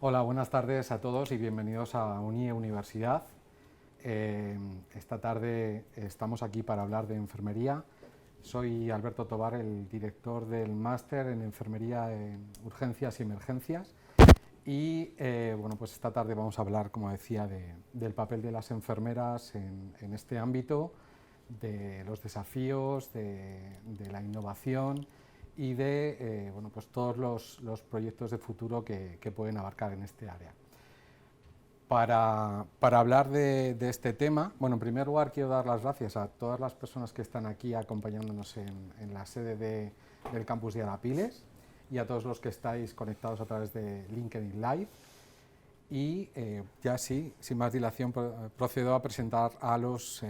Hola, buenas tardes a todos y bienvenidos a UNIE Universidad. Esta tarde estamos aquí para hablar de enfermería. Soy Alberto Tobar, el director del máster en enfermería en urgencias y emergencias. Y bueno, pues esta tarde vamos a hablar, como decía, del papel de las enfermeras en este ámbito, de los desafíos, de la innovación y de bueno, pues todos los proyectos de futuro que pueden abarcar en este área. Para hablar de este tema, bueno, en primer lugar quiero dar las gracias a todas las personas que están aquí acompañándonos en la sede del campus de Arapiles y a todos los que estáis conectados a través de LinkedIn Live. Y ya sí, sin más dilación, procedo a presentar a los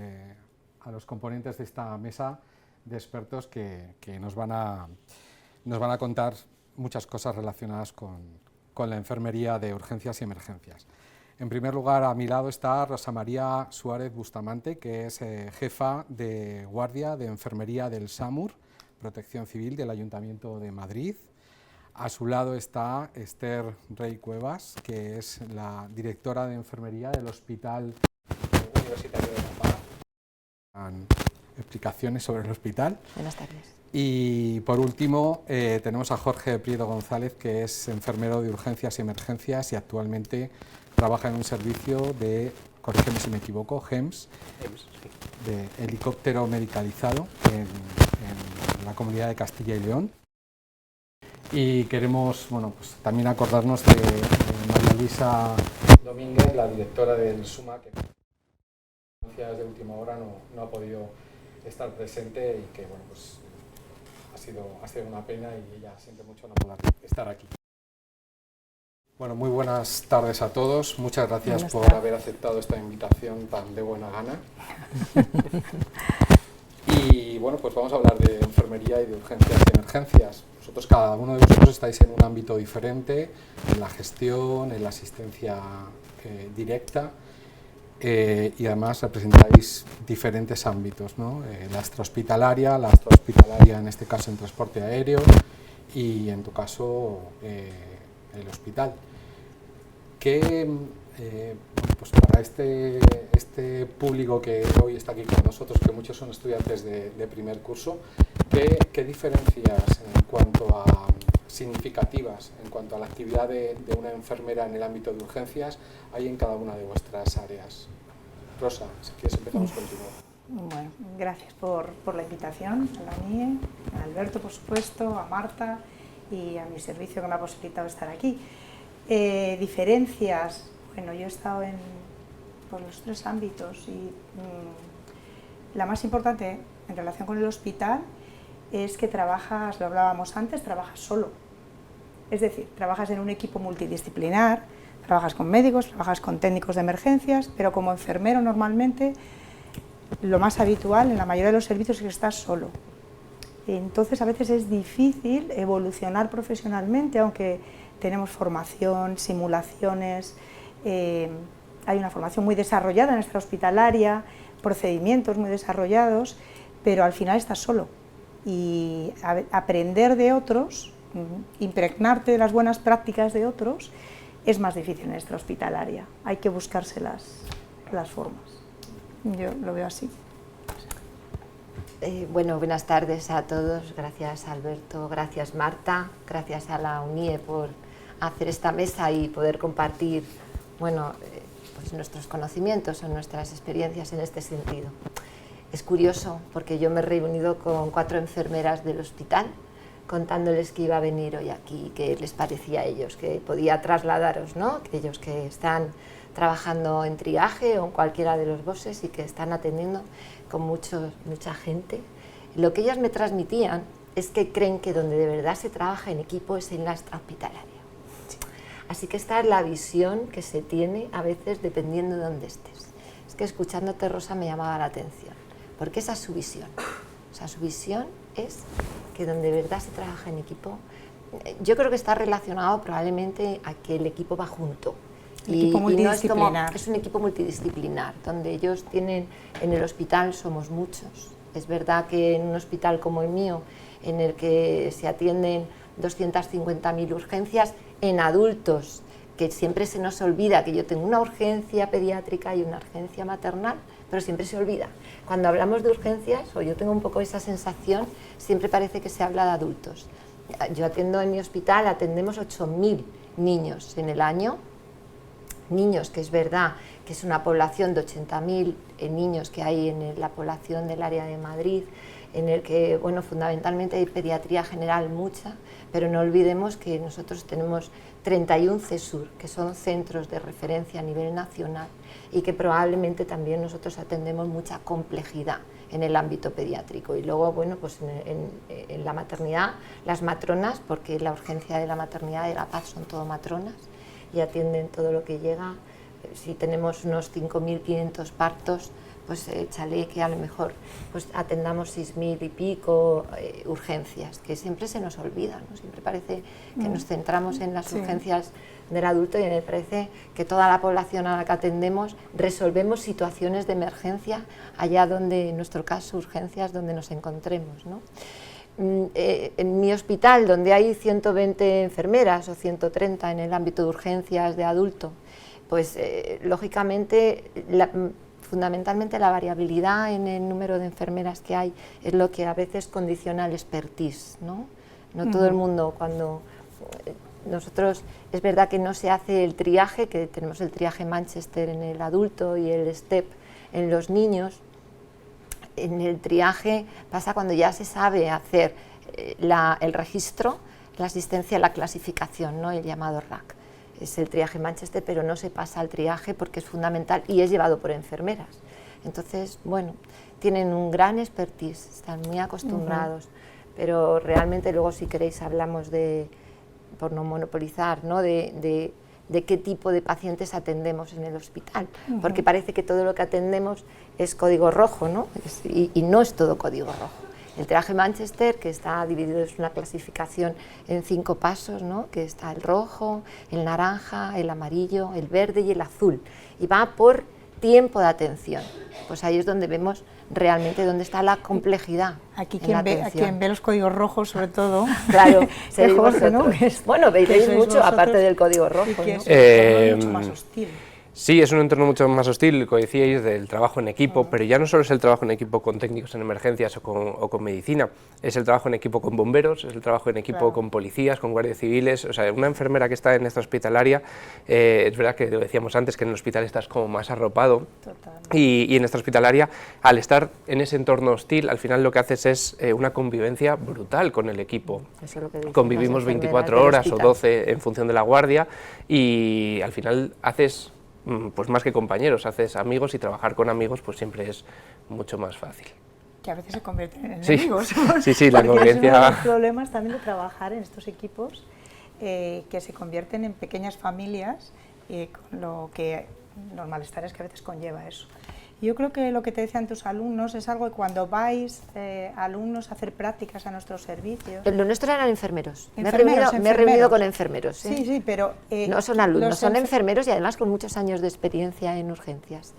componentes de esta mesa de expertos que nos van a contar muchas cosas relacionadas con la enfermería de urgencias y emergencias. En primer lugar, a mi lado está Rosa María Suárez Bustamante, que es jefa de guardia de enfermería del SAMUR, Protección Civil del Ayuntamiento de Madrid. A su lado está Esther Rey Cuevas, que es la directora de enfermería del Hospital Universitario de La Paz. Explicaciones sobre el hospital. Buenas tardes. Y por último tenemos a Jorge Prieto González, que es enfermero de urgencias y emergencias y actualmente trabaja en un servicio de, corrígeme si me equivoco, GEMS, de helicóptero medicalizado en la Comunidad de Castilla y León. Y queremos, bueno, pues también acordarnos de María Luisa Domínguez, la directora del SUMA, que de última hora no ha podido estar presente y que, bueno, pues ha sido una pena y ella siente mucho no poder estar aquí. Bueno, muy buenas tardes a todos. Muchas gracias por haber aceptado esta invitación tan de buena gana. Y bueno, pues vamos a hablar de enfermería y de urgencias y emergencias. Vosotros, cada uno de vosotros estáis en un ámbito diferente, en la gestión, en la asistencia directa, y además representáis diferentes ámbitos, ¿no? La extrahospitalaria en este caso en transporte aéreo y en tu caso el hospital. Que pues para este público que hoy está aquí con nosotros, que muchos son estudiantes de primer curso, ¿qué diferencias en cuanto a significativas en cuanto a la actividad de una enfermera en el ámbito de urgencias hay en cada una de vuestras áreas? Rosa, si quieres empezamos contigo. Bueno, gracias por la invitación, a la UNIE, a Alberto, por supuesto, a Marta y a mi servicio que me ha posibilitado estar aquí. Diferencias, bueno, yo he estado en los tres ámbitos y la más importante en relación con el hospital es que trabajas, lo hablábamos antes, trabajas solo. Es decir, trabajas en un equipo multidisciplinar, trabajas con médicos, trabajas con técnicos de emergencias, pero como enfermero normalmente lo más habitual en la mayoría de los servicios es que estás solo. Entonces a veces es difícil evolucionar profesionalmente, aunque tenemos formación, simulaciones, hay una formación muy desarrollada en nuestra hospitalaria, procedimientos muy desarrollados, pero al final estás solo. Y aprender de otros, impregnarte de las buenas prácticas de otros, es más difícil en nuestra hospitalaria. Hay que buscarse las formas. Yo lo veo así. Bueno, buenas tardes a todos. Gracias Alberto, gracias Marta, gracias a la UNIE por hacer esta mesa y poder compartir, bueno, pues nuestros conocimientos o nuestras experiencias en este sentido. Es curioso porque yo me he reunido con 4 enfermeras del hospital contándoles que iba a venir hoy aquí, qué les parecía a ellos, que podía trasladaros, ¿no? Aquellos que están trabajando en triaje o en cualquiera de los bosses y que están atendiendo con mucha gente. Lo que ellas me transmitían es que creen que donde de verdad se trabaja en equipo es en la extrahospitalaria. Así que esta es la visión que se tiene a veces dependiendo de dónde estés. Es que escuchándote, Rosa, me llamaba la atención, porque esa es su visión. O sea, su visión es que donde de verdad se trabaja en equipo, yo creo que está relacionado probablemente a que el equipo va junto. Equipo multidisciplinar. Es un equipo multidisciplinar, donde ellos tienen, en el hospital somos muchos. Es verdad que en un hospital como el mío, en el que se atienden 250.000 urgencias en adultos que siempre se nos olvida que yo tengo una urgencia pediátrica y una urgencia maternal, pero siempre se olvida. Cuando hablamos de urgencias, o yo tengo un poco esa sensación, siempre parece que se habla de adultos. Yo atiendo en mi hospital, atendemos 8.000 niños en el año, niños que es verdad que es una población de 80.000 niños que hay en la población del área de Madrid, en el que, bueno, fundamentalmente hay pediatría general mucha, pero no olvidemos que nosotros tenemos 31 CESUR, que son centros de referencia a nivel nacional, y que probablemente también nosotros atendemos mucha complejidad en el ámbito pediátrico. Y luego, bueno, pues en la maternidad, las matronas, porque la urgencia de la maternidad y de la paz son todo matronas, y atienden todo lo que llega. Si tenemos unos 5.500 partos, pues échale que a lo mejor pues atendamos 6.000 y pico urgencias, que siempre se nos olvida, ¿no? Siempre parece que nos centramos en las urgencias del adulto, y me parece que toda la población a la que atendemos resolvemos situaciones de emergencia allá donde, en nuestro caso, urgencias donde nos encontremos, ¿no? En mi hospital, donde hay 120 enfermeras o 130 en el ámbito de urgencias de adulto, pues lógicamente fundamentalmente la variabilidad en el número de enfermeras que hay es lo que a veces condiciona el expertise, ¿no? No todo el mundo, cuando nosotros, es verdad que no se hace el triaje, que tenemos el triaje Manchester en el adulto y el STEP en los niños. En el triaje pasa cuando ya se sabe hacer el registro, la asistencia a la clasificación, ¿no? El llamado RAC. Es el triaje Manchester, pero no se pasa al triaje porque es fundamental y es llevado por enfermeras. Entonces, bueno, tienen un gran expertise, están muy acostumbrados, pero realmente luego, si queréis, hablamos de, por no monopolizar, ¿no? de qué tipo de pacientes atendemos en el hospital, porque parece que todo lo que atendemos es código rojo, ¿no? Y no es todo código rojo. El triaje Manchester, que está dividido, es una clasificación en 5 pasos, ¿no? Que está el rojo, el naranja, el amarillo, el verde y el azul, y va por tiempo de atención. Pues ahí es donde vemos realmente dónde está la complejidad. Aquí quien ve los códigos rojos, sobre todo. Claro, seréis Jorge, ¿no? Bueno, veis mucho, aparte del código rojo, y que ¿no? es mucho más hostil. Sí, es un entorno mucho más hostil, como decíais, del trabajo en equipo, pero ya no solo es el trabajo en equipo con técnicos en emergencias o con medicina, es el trabajo en equipo con bomberos, es el trabajo en equipo con policías, con guardias civiles. O sea, una enfermera que está en esta hospitalaria, es verdad que lo decíamos antes, que en el hospital estás como más arropado, y en esta hospitalaria, al estar en ese entorno hostil, al final lo que haces es una convivencia brutal con el equipo. Eso es lo que dicen convivimos las 24 horas o 12 en función de la guardia, y al final haces, pues más que compañeros, haces amigos, y trabajar con amigos pues siempre es mucho más fácil. Que a veces se convierten en enemigos. Sí, la convivencia. Es uno de los problemas también de trabajar en estos equipos, que se convierten en pequeñas familias, con lo que los malestares que a veces conlleva eso. Yo creo que lo que te decían tus alumnos es algo que cuando vais alumnos a hacer prácticas a nuestros servicios... Lo nuestro eran enfermeros. Me he Enfermeros. reunido con enfermeros. Sí, pero... no son alumnos, son enfermeros, y además con muchos años de experiencia en urgencias.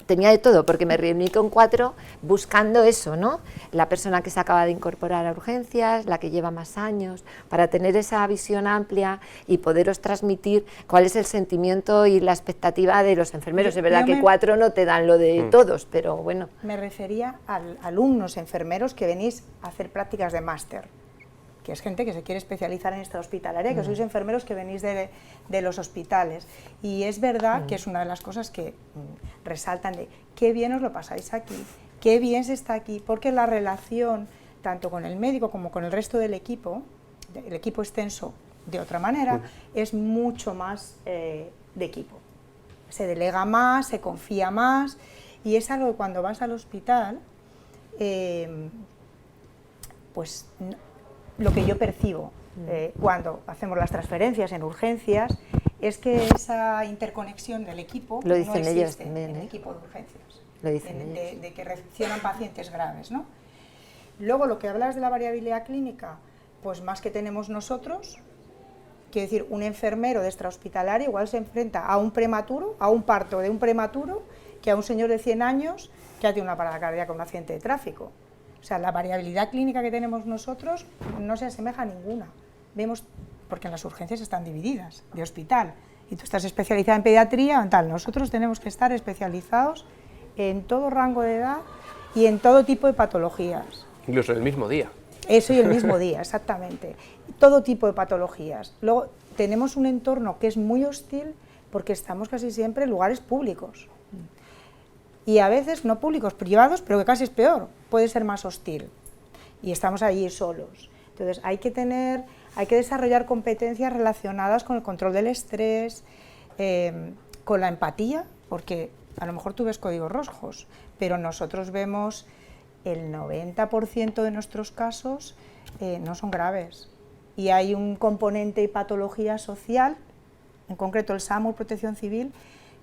Tenía de todo, porque me reuní con 4 buscando eso, ¿no? La persona que se acaba de incorporar a urgencias, la que lleva más años, para tener esa visión amplia y poderos transmitir cuál es el sentimiento y la expectativa de los enfermeros. Es verdad que 4 no te dan lo de todos, pero bueno. Me refería a alumnos enfermeros que venís a hacer prácticas de máster, que es gente que se quiere especializar en esta hospitalaria, que sois enfermeros que venís de los hospitales. Y es verdad que es una de las cosas que resaltan de qué bien os lo pasáis aquí, qué bien se está aquí, porque la relación, tanto con el médico como con el resto del equipo extenso, de otra manera, es mucho más de equipo. Se delega más, se confía más, y es algo que cuando vas al hospital, pues... Lo que yo percibo cuando hacemos las transferencias en urgencias es que esa interconexión del equipo lo dicen no ellos existe también, en el equipo de urgencias, lo dicen ellos. De que recepcionan pacientes graves, ¿no? Luego, lo que hablas de la variabilidad clínica, pues más que tenemos nosotros, quiero decir, un enfermero de extrahospitalario igual se enfrenta a un prematuro, a un parto de un prematuro, que a un señor de 100 años que ha tenido una parada cardíaca, un accidente de tráfico. O sea, la variabilidad clínica que tenemos nosotros no se asemeja a ninguna. Vemos, porque en las urgencias están divididas, de hospital, y tú estás especializada en pediatría o tal. Nosotros tenemos que estar especializados en todo rango de edad y en todo tipo de patologías. Incluso el mismo día. Eso y el mismo día, exactamente. Todo tipo de patologías. Luego tenemos un entorno que es muy hostil porque estamos casi siempre en lugares públicos. Y a veces no públicos, privados, pero que casi es peor, puede ser más hostil. Y estamos allí solos. Entonces hay que desarrollar competencias relacionadas con el control del estrés, con la empatía, porque a lo mejor tú ves códigos rojos, pero nosotros vemos el 90% de nuestros casos no son graves. Y hay un componente de patología social, en concreto el SAMUR Protección Civil,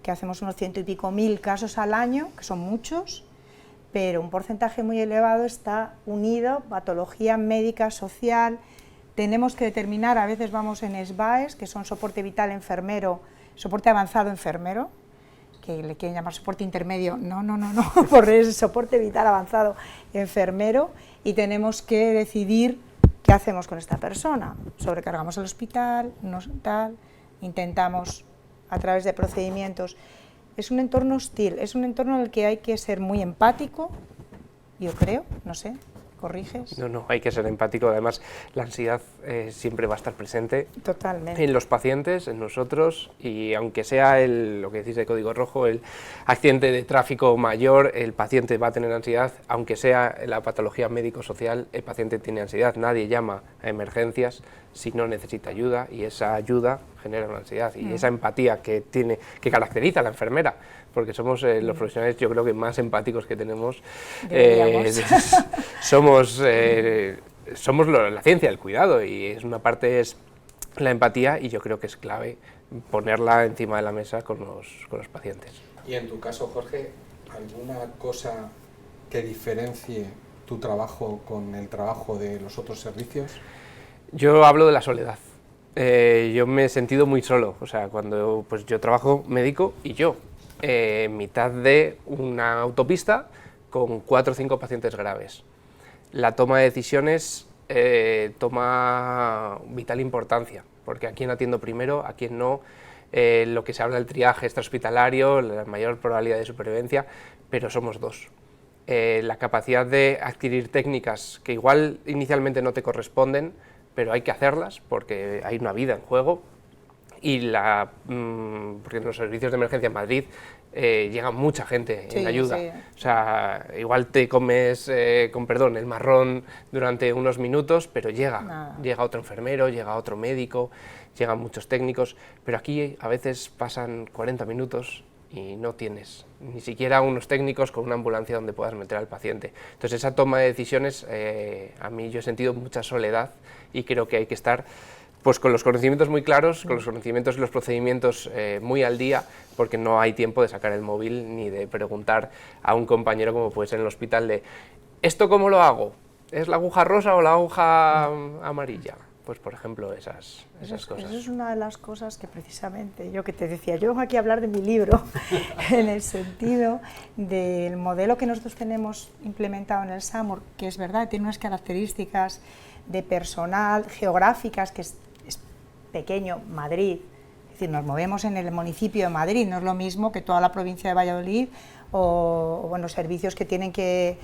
que hacemos unos 100 y pico mil casos al año, que son muchos, pero un porcentaje muy elevado está unido, patología médica, social. Tenemos que determinar, a veces vamos en SBAES, que son soporte vital enfermero, soporte avanzado enfermero, que le quieren llamar soporte intermedio, no, porque es soporte vital avanzado enfermero, y tenemos que decidir qué hacemos con esta persona. Sobrecargamos el hospital, no tal, intentamos a través de procedimientos. Es un entorno hostil, es un entorno en el que hay que ser muy empático, yo creo, no sé, ¿corriges? No, hay que ser empático, además la ansiedad siempre va a estar presente. Totalmente. En los pacientes, en nosotros, y aunque sea lo que decís de código rojo, el accidente de tráfico mayor, el paciente va a tener ansiedad, aunque sea la patología médico-social, el paciente tiene ansiedad, nadie llama a emergencias si no necesita ayuda, y esa ayuda genera una ansiedad, y esa empatía que caracteriza a la enfermera, porque somos los profesionales, yo creo que más empáticos que tenemos, somos la ciencia del cuidado, y es una parte es la empatía, y yo creo que es clave ponerla encima de la mesa con los pacientes. Y en tu caso, Jorge, ¿alguna cosa que diferencie tu trabajo con el trabajo de los otros servicios? Yo hablo de la soledad. Yo me he sentido muy solo, o sea, cuando pues yo trabajo médico y yo, mitad de una autopista con 4 o 5 pacientes graves. La toma de decisiones toma vital importancia, porque a quién atiendo primero, a quién no, lo que se habla del triaje extrahospitalario, la mayor probabilidad de supervivencia, pero somos 2. La capacidad de adquirir técnicas que igual inicialmente no te corresponden, pero hay que hacerlas porque hay una vida en juego, y porque en los servicios de emergencia en Madrid llega mucha gente en ayuda. Sí. O sea, igual te comes, con perdón, el marrón durante unos minutos, pero llega otro enfermero, llega otro médico, llegan muchos técnicos, pero aquí a veces pasan 40 minutos y no tienes ni siquiera unos técnicos con una ambulancia donde puedas meter al paciente. Entonces esa toma de decisiones, a mí yo he sentido mucha soledad, y creo que hay que estar pues con los conocimientos muy claros, con los conocimientos y los procedimientos muy al día, porque no hay tiempo de sacar el móvil ni de preguntar a un compañero, como puede ser en el hospital, de ¿esto cómo lo hago? ¿Es la aguja rosa o la aguja amarilla? Pues por ejemplo esas cosas. Eso es una de las cosas que precisamente, yo que te decía, yo vengo aquí a hablar de mi libro, en el sentido del modelo que nosotros tenemos implementado en el SAMUR, que es verdad, tiene unas características de personal, geográficas, que es pequeño, Madrid, es decir, nos movemos en el municipio de Madrid, no es lo mismo que toda la provincia de Valladolid, o bueno, servicios que tienen que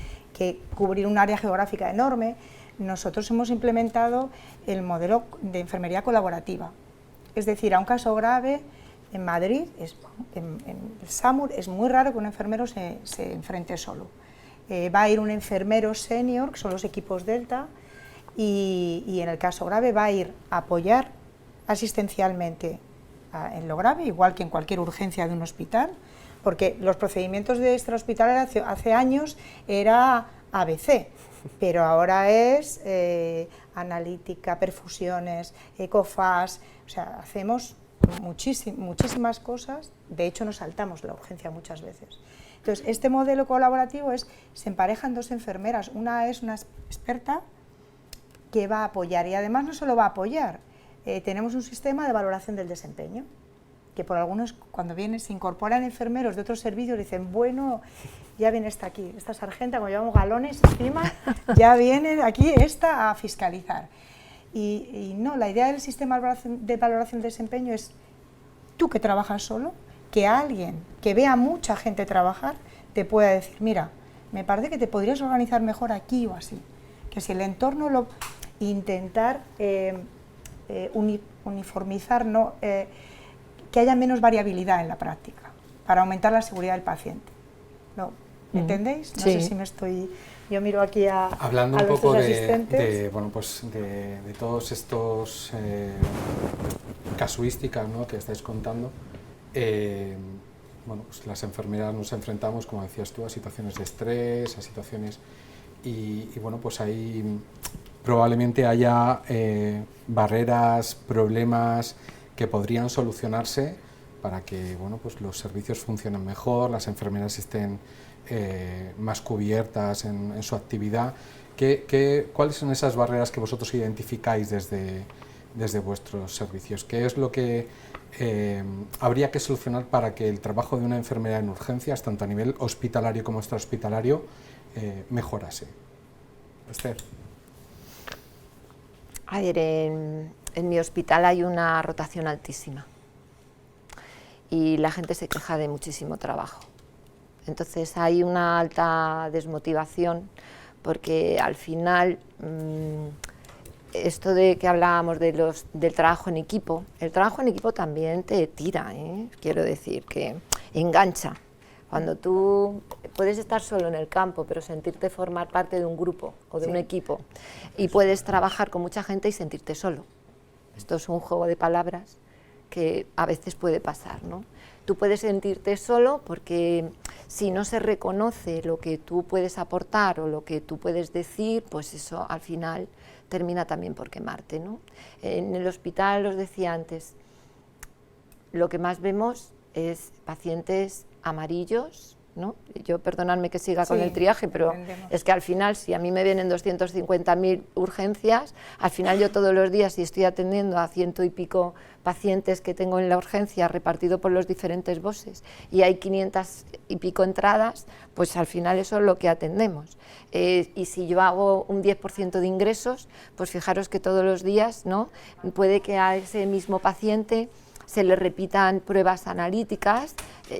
cubrir un área geográfica enorme. Nosotros hemos implementado el modelo de enfermería colaborativa, es decir, a un caso grave en Madrid, en el SAMUR, es muy raro que un enfermero se enfrente solo. Va a ir un enfermero senior, que son los equipos Delta, y en el caso grave va a ir a apoyar asistencialmente en lo grave, igual que en cualquier urgencia de un hospital, porque los procedimientos de extrahospitalario hace años era ABC, pero ahora es analítica, perfusiones, ecofas, o sea, hacemos muchísimas cosas, de hecho nos saltamos la urgencia muchas veces. Entonces, este modelo colaborativo se emparejan 2 enfermeras, una es una experta que va a apoyar, y además no solo va a apoyar, tenemos un sistema de valoración del desempeño, que por algunos cuando se incorporan enfermeros de otros servicios dicen, bueno, ya viene esta sargenta, como llevamos galones encima, ya viene aquí esta a fiscalizar. Y no, la idea del sistema de valoración del desempeño es tú que trabajas solo, que alguien que vea a mucha gente trabajar te pueda decir, mira, me parece que te podrías organizar mejor aquí o así. Que si el entorno lo... intentar uniformizar, ¿no? Que haya menos variabilidad en la práctica, para aumentar la seguridad del paciente. ¿No? ¿Entendéis? No sé si me estoy... Yo miro aquí hablando a un los poco asistentes. Bueno, pues de todos estos casuísticas, ¿no?, que estáis contando, bueno, pues las enfermeras nos enfrentamos, como decías tú, a situaciones de estrés, a situaciones... Y bueno, pues ahí probablemente haya barreras, problemas que podrían solucionarse para que, bueno, pues los servicios funcionen mejor, las enfermeras estén más cubiertas en su actividad. ¿Cuáles son esas barreras que vosotros identificáis desde vuestros servicios? ¿Qué es lo que habría que solucionar para que el trabajo de una enfermera en urgencias, tanto a nivel hospitalario como extrahospitalario, mejorase? Esther. A ver, en mi hospital hay una rotación altísima y la gente se queja de muchísimo trabajo. Entonces hay una alta desmotivación porque al final esto de que hablábamos del trabajo en equipo, el trabajo en equipo también te tira, quiero decir, que engancha. Cuando tú puedes estar solo en el campo, pero sentirte formar parte de un grupo o de un equipo, y puedes trabajar con mucha gente y sentirte solo. Esto es un juego de palabras que a veces puede pasar, ¿no? Tú puedes sentirte solo porque si no se reconoce lo que tú puedes aportar o lo que tú puedes decir, pues eso al final termina también por quemarte, ¿no? En el hospital, os decía antes, lo que más vemos es pacientes amarillos, ¿no? Yo, perdonadme que siga con el triaje, pero entendemos. Es que al final, si a mí me vienen 250.000 urgencias, al final yo todos los días, si estoy atendiendo a 100 y pico pacientes que tengo en la urgencia repartido por los diferentes BOSes y hay 500 y pico entradas, pues al final eso es lo que atendemos. Y si yo hago un 10% de ingresos, pues fijaros que todos los días, ¿no?, puede que a ese mismo paciente se le repitan pruebas analíticas.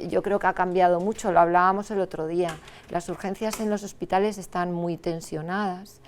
Yo creo que ha cambiado mucho, lo hablábamos el otro día. Las urgencias en los hospitales están muy tensionadas,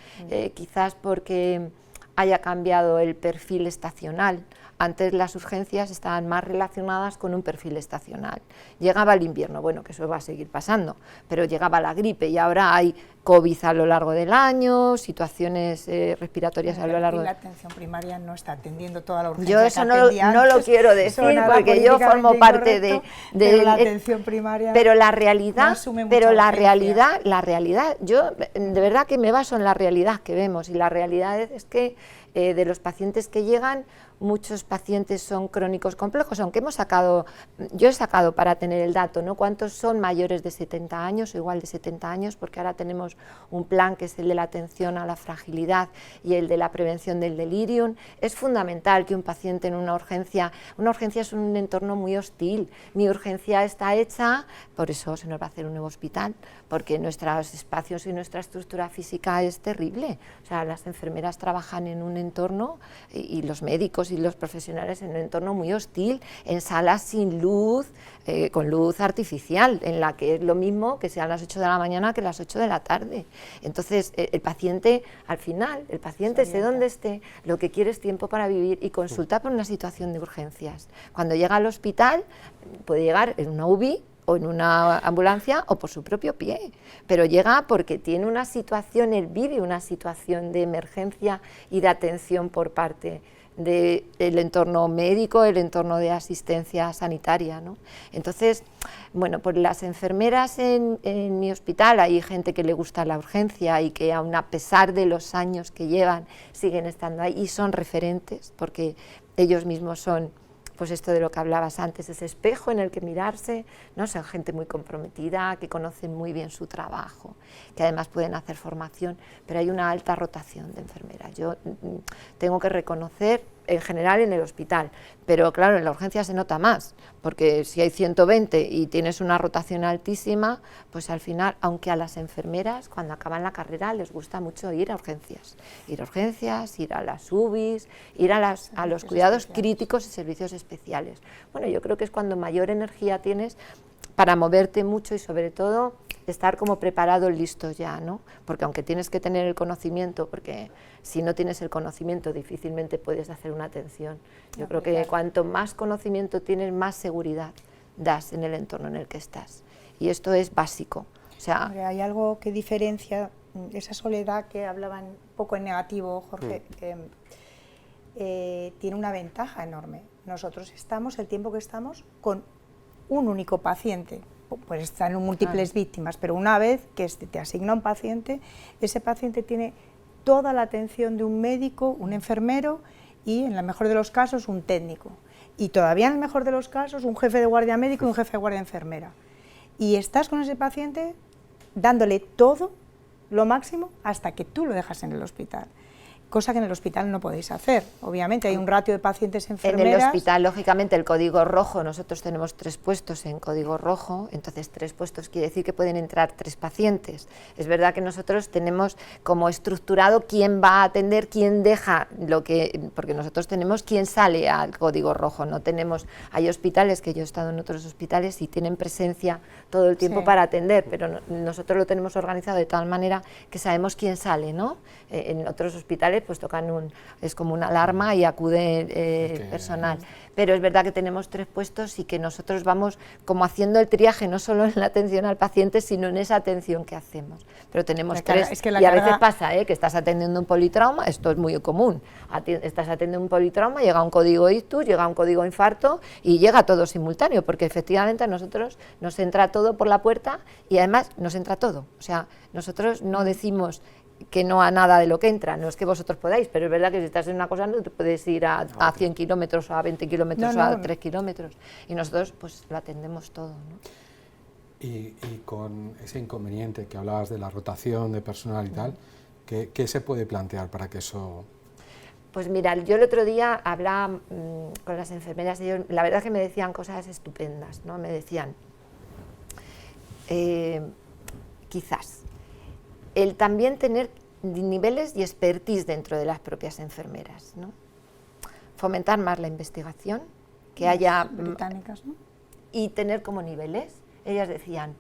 quizás porque haya cambiado el perfil estacional. Antes las urgencias estaban más relacionadas con un perfil estacional. Llegaba el invierno, bueno, que eso va a seguir pasando, pero llegaba la gripe y ahora hay COVID a lo largo del año, situaciones respiratorias a lo largo del año. La atención primaria no está atendiendo toda la urgencia. Yo eso no lo quiero decir porque yo formo parte de la atención primaria. Pero la realidad, la realidad, yo de verdad que me baso en la realidad que vemos, y la realidad es que de los pacientes que llegan, muchos pacientes son crónicos complejos, aunque yo he sacado para tener el dato, ¿no?, cuántos son mayores de 70 años o igual de 70 años, porque ahora tenemos un plan que es el de la atención a la fragilidad y el de la prevención del delirium. Es fundamental que un paciente en una urgencia es un entorno muy hostil, mi urgencia está hecha, por eso se nos va a hacer un nuevo hospital, porque nuestros espacios y nuestra estructura física es terrible, o sea, las enfermeras trabajan en un entorno y los médicos y los profesionales en un entorno muy hostil, en salas sin luz, con luz artificial, en la que es lo mismo que sean las 8 de la mañana que las 8 de la tarde. Entonces, el paciente, al final, el paciente, esté donde esté, lo que quiere es tiempo para vivir y consulta por una situación de urgencias. Cuando llega al hospital, puede llegar en una UBI, o en una ambulancia o por su propio pie, pero llega porque tiene una situación, él vive una situación de emergencia y de atención por parte del entorno médico, el entorno de asistencia sanitaria, ¿no? Entonces, bueno, pues las enfermeras en mi hospital, hay gente que le gusta la urgencia y que aun a pesar de los años que llevan siguen estando ahí y son referentes porque ellos mismos son, pues esto de lo que hablabas antes, ese espejo en el que mirarse, ¿no? Son gente muy comprometida, que conocen muy bien su trabajo, que además pueden hacer formación, pero hay una alta rotación de enfermeras. Yo tengo que reconocer en general en el hospital, pero claro, en la urgencia se nota más, porque si hay 120 y tienes una rotación altísima, pues al final, aunque a las enfermeras cuando acaban la carrera les gusta mucho ir a urgencias, ir a las UBIs, ir a los cuidados críticos y servicios especiales. Bueno, yo creo que es cuando mayor energía tienes para moverte mucho y sobre todo estar como preparado, listo ya, ¿no? Porque aunque tienes que tener el conocimiento, porque si no tienes el conocimiento difícilmente puedes hacer una atención. Yo creo que cuanto más conocimiento tienes, más seguridad das en el entorno en el que estás. Y esto es básico. O sea, hombre, hay algo que diferencia esa soledad que hablaban un poco en negativo, Jorge, tiene una ventaja enorme. Nosotros estamos, el tiempo que estamos, con un único paciente. Pues están múltiples víctimas, pero una vez que te asigna un paciente, ese paciente tiene toda la atención de un médico, un enfermero y, en el mejor de los casos, un técnico. Y todavía en el mejor de los casos, un jefe de guardia médico y un jefe de guardia enfermera. Y estás con ese paciente dándole todo, lo máximo, hasta que tú lo dejas en el hospital. Cosa que en el hospital no podéis hacer. Obviamente hay un ratio de pacientes enfermeras. En el hospital, lógicamente, el código rojo, nosotros tenemos 3 puestos en código rojo, entonces 3 puestos quiere decir que pueden entrar 3 pacientes. Es verdad que nosotros tenemos como estructurado quién va a atender, quién deja porque nosotros tenemos quién sale al código rojo, no tenemos, hay hospitales que yo he estado en otros hospitales y tienen presencia todo el tiempo para atender, pero nosotros lo tenemos organizado de tal manera que sabemos quién sale, ¿no? En otros hospitales pues es como una alarma y acude personal. Pero es verdad que tenemos 3 puestos y que nosotros vamos como haciendo el triaje, no solo en la atención al paciente, sino en esa atención que hacemos. Pero tenemos 3, y a veces pasa que estás atendiendo un politrauma, esto es muy común, estás atendiendo un politrauma, llega un código ictus, llega un código infarto y llega todo simultáneo, porque efectivamente a nosotros nos entra todo por la puerta y además nos entra todo. O sea, nosotros no decimos que no a nada de lo que entra, no es que vosotros podáis, pero es verdad que si estás en una cosa no te puedes ir a 100 kilómetros o a 20 kilómetros o a 3 kilómetros, y nosotros pues lo atendemos todo, ¿no? Y con ese inconveniente que hablabas de la rotación de personal y tal, ¿qué se puede plantear para que eso...? Pues mira, yo el otro día hablaba con las enfermeras y ellos, la verdad es que me decían cosas estupendas, ¿no? Me decían, quizás, el también tener niveles y expertise dentro de las propias enfermeras, ¿no? Fomentar más la investigación, que haya... británicas, ¿no? Y tener como niveles. Ellas decían,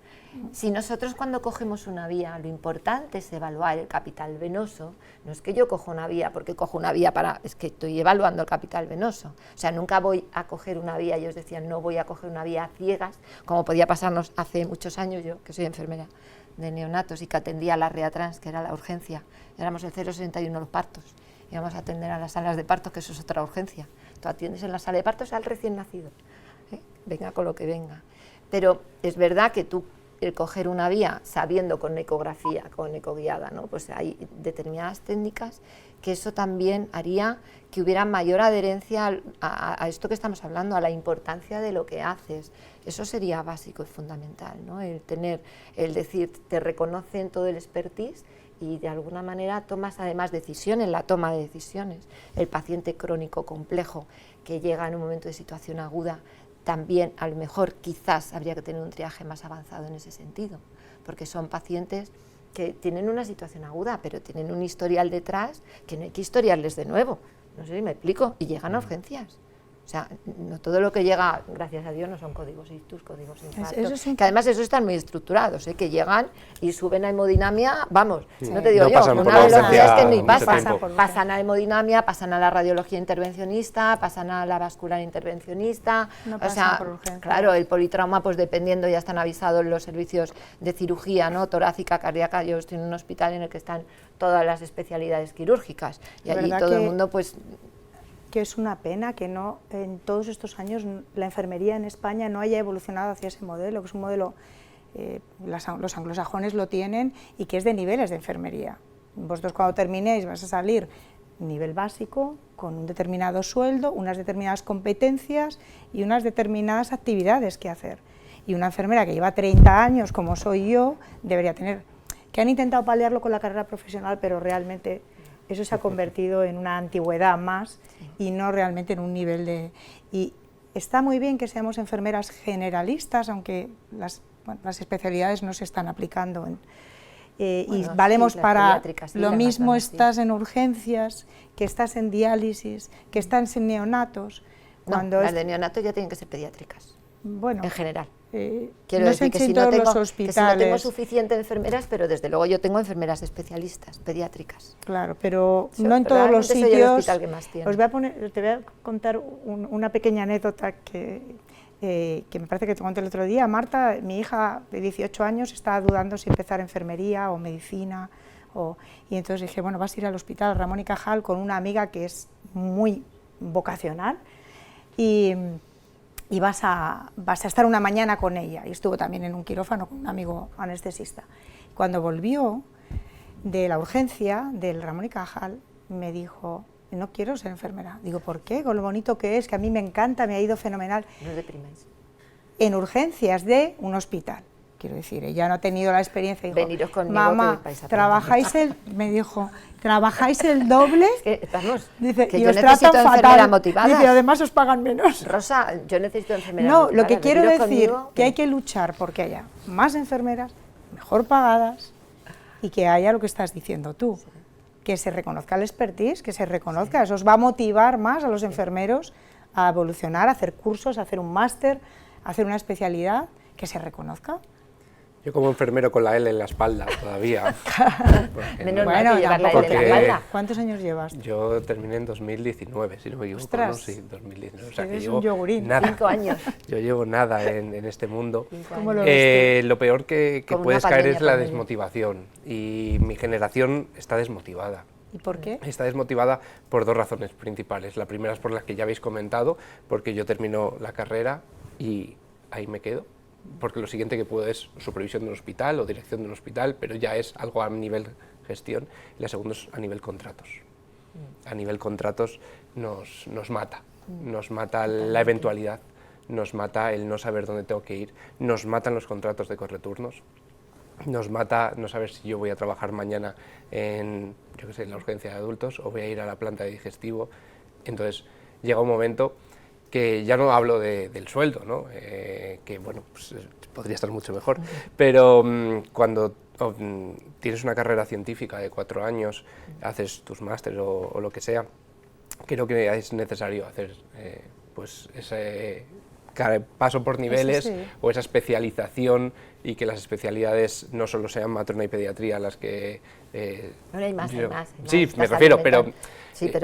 si nosotros cuando cogemos una vía, lo importante es evaluar el capital venoso, no es que yo cojo una vía porque cojo una vía es que estoy evaluando el capital venoso. O sea, nunca voy a coger una vía, ellos decían, no voy a coger una vía a ciegas, como podía pasarnos hace muchos años, yo que soy enfermera de neonatos y que atendía a la reatrans, que era la urgencia, éramos el 061 los partos, íbamos a atender a las salas de partos, que eso es otra urgencia. Tú atiendes en la sala de partos al recién nacido, venga con lo que venga. Pero es verdad que tú, el coger una vía sabiendo con ecografía, con ecoguiada, ¿no? Pues hay determinadas técnicas que eso también haría que hubiera mayor adherencia a esto que estamos hablando, a la importancia de lo que haces. Eso sería básico y fundamental, ¿no? El decir, te reconocen todo el expertise y de alguna manera tomas además decisiones, la toma de decisiones. El paciente crónico complejo que llega en un momento de situación aguda, también a lo mejor quizás habría que tener un triaje más avanzado en ese sentido, porque son pacientes que tienen una situación aguda, pero tienen un historial detrás que no hay que historiarles de nuevo, no sé si me explico, y llegan a urgencias. O sea, no todo lo que llega, gracias a Dios, no son códigos ictus, códigos infartos, que además esos están muy estructurados, que llegan y suben a hemodinamia, vamos, no te digo yo, con una velocidad que ni pasan a hemodinamia, pasan a la radiología intervencionista, pasan a la vascular intervencionista, o sea, claro, el politrauma, pues dependiendo, ya están avisados los servicios de cirugía, ¿no? Torácica, cardíaca, yo estoy en un hospital en el que están todas las especialidades quirúrgicas, y allí todo el mundo, pues... que es una pena que no en todos estos años la enfermería en España no haya evolucionado hacia ese modelo, que es un modelo, los anglosajones lo tienen y que es de niveles de enfermería. Vosotros cuando terminéis vas a salir nivel básico, con un determinado sueldo, unas determinadas competencias y unas determinadas actividades que hacer. Y una enfermera que lleva 30 años, como soy yo, debería tener, que han intentado paliarlo con la carrera profesional, pero realmente eso se ha convertido en una antigüedad más y no realmente en un nivel de... Y está muy bien que seamos enfermeras generalistas, aunque las especialidades no se están aplicando y valemos para lo mismo. Estás en urgencias, que estás en diálisis, que estás en neonatos. Cuando las de neonatos ya tienen que ser pediátricas, bueno, en general. Quiero decir que si no tengo suficientes enfermeras, pero desde luego yo tengo enfermeras especialistas, pediátricas. Claro, pero no en todos los sitios. Soy el hospital que más tiene. Te voy a contar una pequeña anécdota que me parece que te conté el otro día. Marta, mi hija de 18 años, estaba dudando si empezar enfermería o medicina, y entonces dije, bueno, vas a ir al hospital Ramón y Cajal con una amiga que es muy vocacional y vas a estar una mañana con ella. Y estuvo también en un quirófano con un amigo anestesista. Cuando volvió de la urgencia del Ramón y Cajal, me dijo, no quiero ser enfermera. Digo, ¿por qué? Con lo bonito que es, que a mí me encanta, me ha ido fenomenal. No os deprimáis. En urgencias de un hospital. Quiero decir, ella no ha tenido la experiencia. Dijo, veniros conmigo, mamá, me dijo, ¿trabajáis el doble? Es que, vamos, dice, que y yo os necesito tratan enfermeras fatal. motivadas. Dice, además os pagan menos. Rosa, yo necesito enfermeras No, motivadas. lo que quiero Veniros decir, conmigo, que hay que luchar porque haya más enfermeras, mejor pagadas, y que haya lo que estás diciendo tú. Sí. Que se reconozca el expertise, que se reconozca, eso os va a motivar más a los enfermeros a evolucionar, a hacer cursos, a hacer un máster, a hacer una especialidad, que se reconozca. Yo como enfermero con la L en la espalda todavía. Menos mal que llevar la L en la espalda. ¿Cuántos años llevas? Yo terminé en 2019, si no me equivoco. Ostras, ¿no? Sí, 2019. O sea, que llevo un yogurín. Nada. 5 años. Yo llevo nada en este mundo. ¿Cómo lo ves tú? Lo peor que puedes caer es la desmotivación. Y mi generación está desmotivada. ¿Y por qué? Está desmotivada por dos razones principales. La primera es por las que ya habéis comentado, porque yo termino la carrera y ahí me quedo. Porque lo siguiente que puedo es supervisión de un hospital o dirección de un hospital, pero ya es algo a nivel gestión. Y la segunda es a nivel contratos. A nivel contratos nos mata. Nos mata la eventualidad, nos mata el no saber dónde tengo que ir, nos matan los contratos de correturnos, nos mata no saber si yo voy a trabajar mañana en, yo qué sé, en la urgencia de adultos o voy a ir a la planta de digestivo. Entonces llega un momento que ya no hablo del sueldo, ¿no? Que bueno, pues, podría estar mucho mejor, pero cuando tienes una carrera científica de 4 años, haces tus másteres o lo que sea, creo que es necesario hacer pues ese paso por niveles o esa especialización y que las especialidades no solo sean matrona y pediatría las que... no hay más, hay más. Sí, me refiero, pero,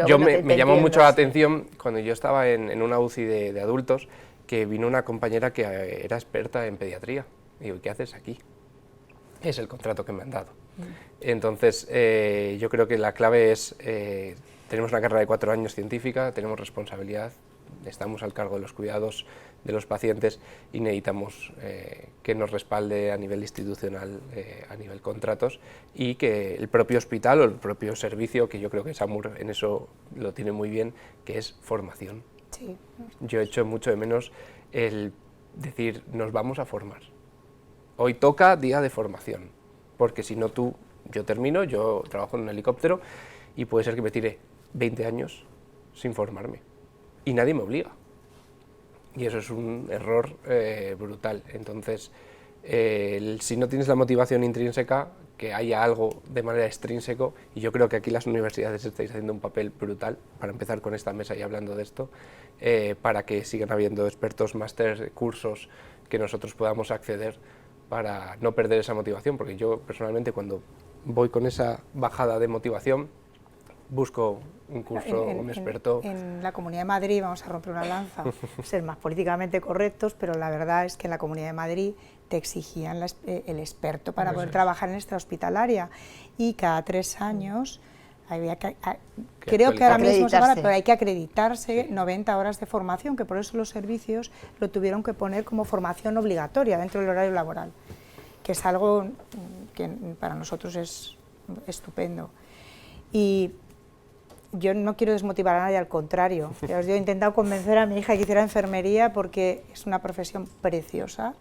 yo bueno, me llamó mucho la atención cuando yo estaba en una UCI de adultos que vino una compañera que era experta en pediatría. Y digo, ¿qué haces aquí? Es el contrato que me han dado. Entonces, yo creo que la clave es, tenemos una carrera de 4 años científica, tenemos responsabilidad, estamos al cargo de los cuidados de los pacientes y necesitamos que nos respalde a nivel institucional, a nivel contratos, y que el propio hospital o el propio servicio, que yo creo que SAMUR en eso lo tiene muy bien, que es formación. Sí. Yo echo mucho de menos el decir, nos vamos a formar. Hoy toca día de formación, porque si no yo termino, yo trabajo en un helicóptero y puede ser que me tire 20 años sin formarme y nadie me obliga. Y eso es un error brutal. Entonces, si no tienes la motivación intrínseca, que haya algo de manera extrínseco, y yo creo que aquí las universidades estáis haciendo un papel brutal, para empezar con esta mesa y hablando de esto, para que sigan habiendo expertos, másteres, cursos, que nosotros podamos acceder para no perder esa motivación, porque yo personalmente cuando voy con esa bajada de motivación, busco un curso, un experto. En la Comunidad de Madrid, vamos a romper una lanza, ser más políticamente correctos, pero la verdad es que en la Comunidad de Madrid te exigían el experto para poder trabajar en esta hospitalaria, y cada 3 años había creo que ahora mismo se van, pero hay que acreditarse 90 horas de formación, que por eso los servicios lo tuvieron que poner como formación obligatoria dentro del horario laboral, que es algo que para nosotros es estupendo. Y yo no quiero desmotivar a nadie, al contrario. Yo he intentado convencer a mi hija que hiciera enfermería porque es una profesión preciosa.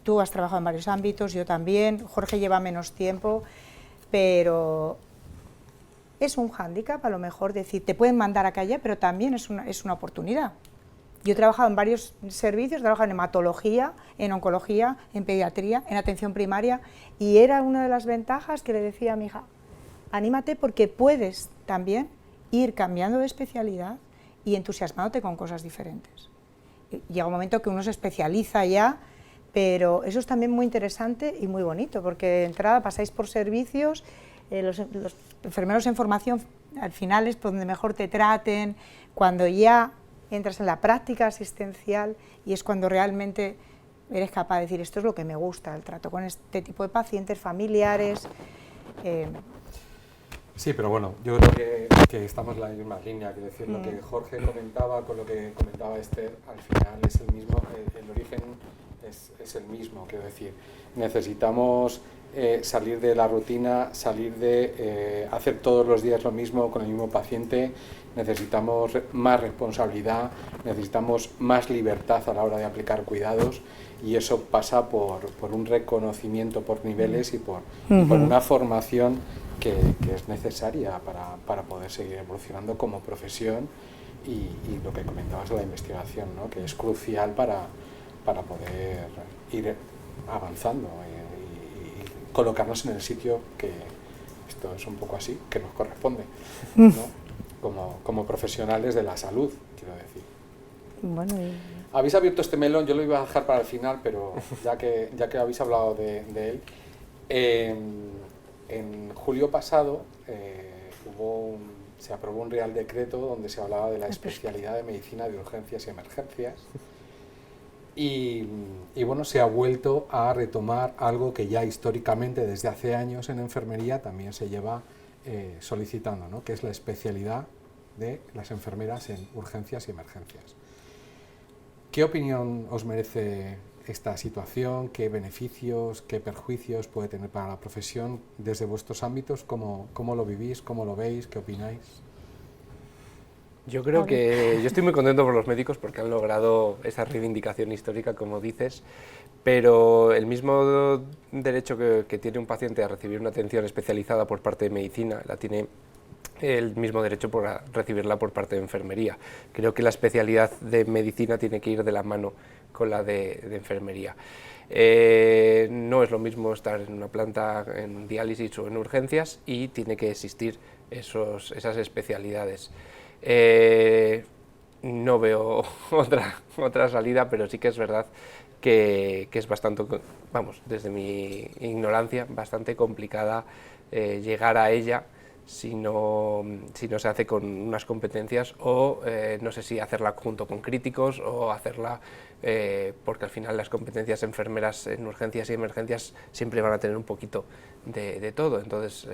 Tú has trabajado en varios ámbitos, yo también. Jorge lleva menos tiempo, pero es un hándicap, a lo mejor decir, te pueden mandar a calle, pero también es una oportunidad. Yo he trabajado en varios servicios, he trabajado en hematología, en oncología, en pediatría, en atención primaria, y era una de las ventajas que le decía a mi hija, anímate porque puedes también ir cambiando de especialidad y entusiasmándote con cosas diferentes. Llega un momento que uno se especializa ya, pero eso es también muy interesante y muy bonito, porque de entrada pasáis por servicios, los enfermeros en formación al final es por donde mejor te traten, cuando ya entras en la práctica asistencial y es cuando realmente eres capaz de decir esto es lo que me gusta, el trato con este tipo de pacientes, familiares. Sí, pero bueno, yo creo que estamos en la misma línea, que decir, lo que Jorge comentaba con lo que comentaba Esther, al final es el mismo, el origen es el mismo, quiero decir, necesitamos salir de la rutina, salir de hacer todos los días lo mismo con el mismo paciente, necesitamos más responsabilidad, necesitamos más libertad a la hora de aplicar cuidados y eso pasa por un reconocimiento por niveles y por una formación que es necesaria para poder seguir evolucionando como profesión y lo que comentabas de la investigación, ¿no? Que es crucial para poder ir avanzando y colocarnos en el sitio que, esto es un poco así, que nos corresponde, ¿no? Como profesionales de la salud, quiero decir. Bueno, Habéis abierto este melón, yo lo iba a dejar para el final, pero ya que habéis hablado de él, en julio pasado se aprobó un Real Decreto donde se hablaba de la especialidad de medicina de urgencias y emergencias y bueno, se ha vuelto a retomar algo que ya históricamente desde hace años en enfermería también se lleva solicitando, ¿no? Que es la especialidad de las enfermeras en urgencias y emergencias. ¿Qué opinión os merece esta situación? ¿Qué beneficios, qué perjuicios puede tener para la profesión desde vuestros ámbitos? ¿Cómo lo vivís? ¿Cómo lo veis? ¿Qué opináis? Yo creo que yo estoy muy contento por los médicos porque han logrado esa reivindicación histórica, como dices, pero el mismo derecho que tiene un paciente a recibir una atención especializada por parte de medicina, la tiene el mismo derecho por recibirla por parte de enfermería. Creo que la especialidad de medicina tiene que ir de la mano con la de enfermería. No es lo mismo estar en una planta en diálisis o en urgencias y tiene que existir esas especialidades. No veo otra salida, pero sí que es verdad que es bastante, vamos, desde mi ignorancia, bastante complicada llegar a ella si no se hace con unas competencias o no sé si hacerla junto con críticos o hacerla porque al final las competencias enfermeras en urgencias y emergencias siempre van a tener un poquito de todo, entonces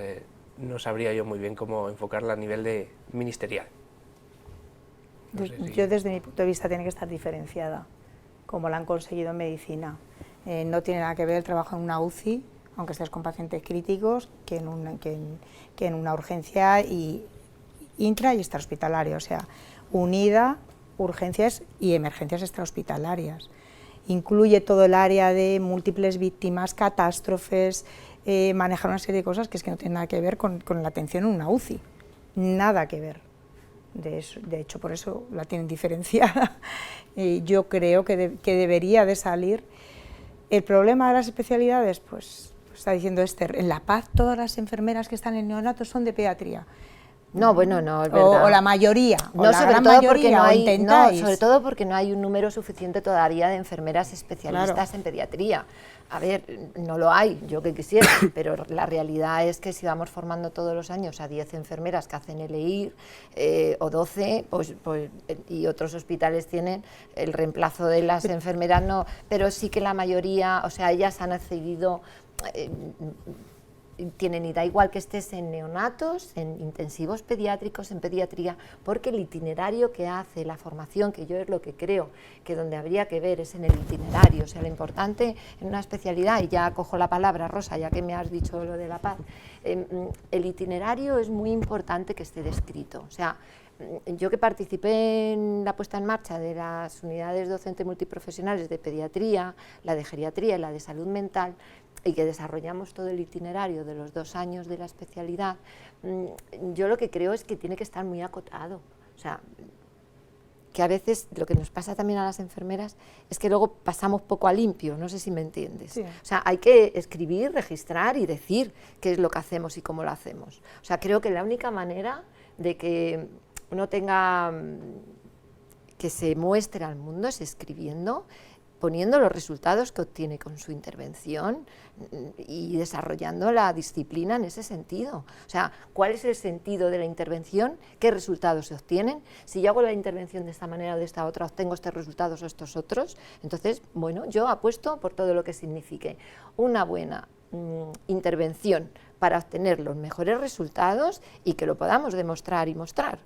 no sabría yo muy bien cómo enfocarla a nivel de ministerial. No sé si... Yo desde mi punto de vista tiene que estar diferenciada, como la han conseguido en medicina. No tiene nada que ver el trabajo en una UCI, aunque estés con pacientes críticos, que en una urgencia intra y extrahospitalaria, o sea, unida urgencias y emergencias extrahospitalarias. Incluye todo el área de múltiples víctimas, catástrofes, manejar una serie de cosas que es que no tienen nada que ver con la atención en una UCI, nada que ver. De hecho, por eso la tienen diferenciada. Yo creo que debería de salir. El problema de las especialidades, pues está diciendo Esther, en La Paz todas las enfermeras que están en neonatos son de pediatría. No, bueno, no, es verdad. O la mayoría, no, o la sobre gran todo mayoría, porque no hay, o intentáis. no, sobre todo porque no hay un número suficiente todavía de enfermeras especialistas Claro. en pediatría. A ver, no lo hay, yo que quisiera, pero la realidad es que si vamos formando todos los años a 10 enfermeras que hacen ELEIR o 12, pues, y otros hospitales tienen el reemplazo de las enfermeras, no, pero sí que la mayoría, o sea, ellas han accedido... tienen y da igual que estés en neonatos, en intensivos pediátricos, en pediatría, porque el itinerario que hace, la formación, que yo es lo que creo que donde habría que ver es en el itinerario, o sea, lo importante en una especialidad, y ya cojo la palabra, Rosa, ya que me has dicho lo de La Paz, el itinerario es muy importante que esté descrito, o sea, yo que participé en la puesta en marcha de las unidades docentes multiprofesionales de pediatría, la de geriatría y la de salud mental, y que desarrollamos todo el itinerario de los 2 años de la especialidad, yo lo que creo es que tiene que estar muy acotado. O sea, que a veces lo que nos pasa también a las enfermeras es que luego pasamos poco a limpio, no sé si me entiendes. Sí. O sea, hay que escribir, registrar y decir qué es lo que hacemos y cómo lo hacemos. O sea, creo que la única manera de que uno tenga, que se muestre al mundo es escribiendo, poniendo los resultados que obtiene con su intervención y desarrollando la disciplina en ese sentido. O sea, ¿cuál es el sentido de la intervención? ¿Qué resultados se obtienen? Si yo hago la intervención de esta manera o de esta otra, obtengo estos resultados o estos otros. Entonces, bueno, yo apuesto por todo lo que signifique una buena intervención para obtener los mejores resultados y que lo podamos demostrar y mostrar.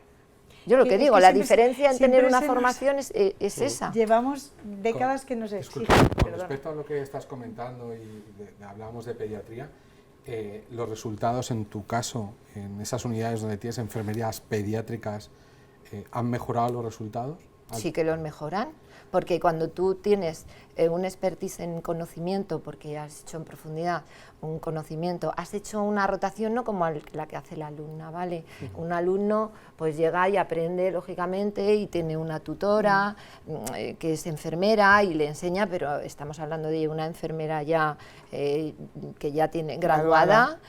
Yo lo que digo, la diferencia en tener una formación es esa. Llevamos décadas que nos exigen. Con respecto a lo que estás comentando y hablábamos de pediatría, los resultados en tu caso, en esas unidades donde tienes enfermerías pediátricas, ¿han mejorado los resultados? Sí que los mejoran, porque cuando tú tienes un expertise en conocimiento, porque has hecho en profundidad un conocimiento, has hecho una rotación no como la que hace la alumna, ¿vale? Un alumno pues llega y aprende lógicamente y tiene una tutora que es enfermera y le enseña, pero estamos hablando de una enfermera ya que ya tiene graduada,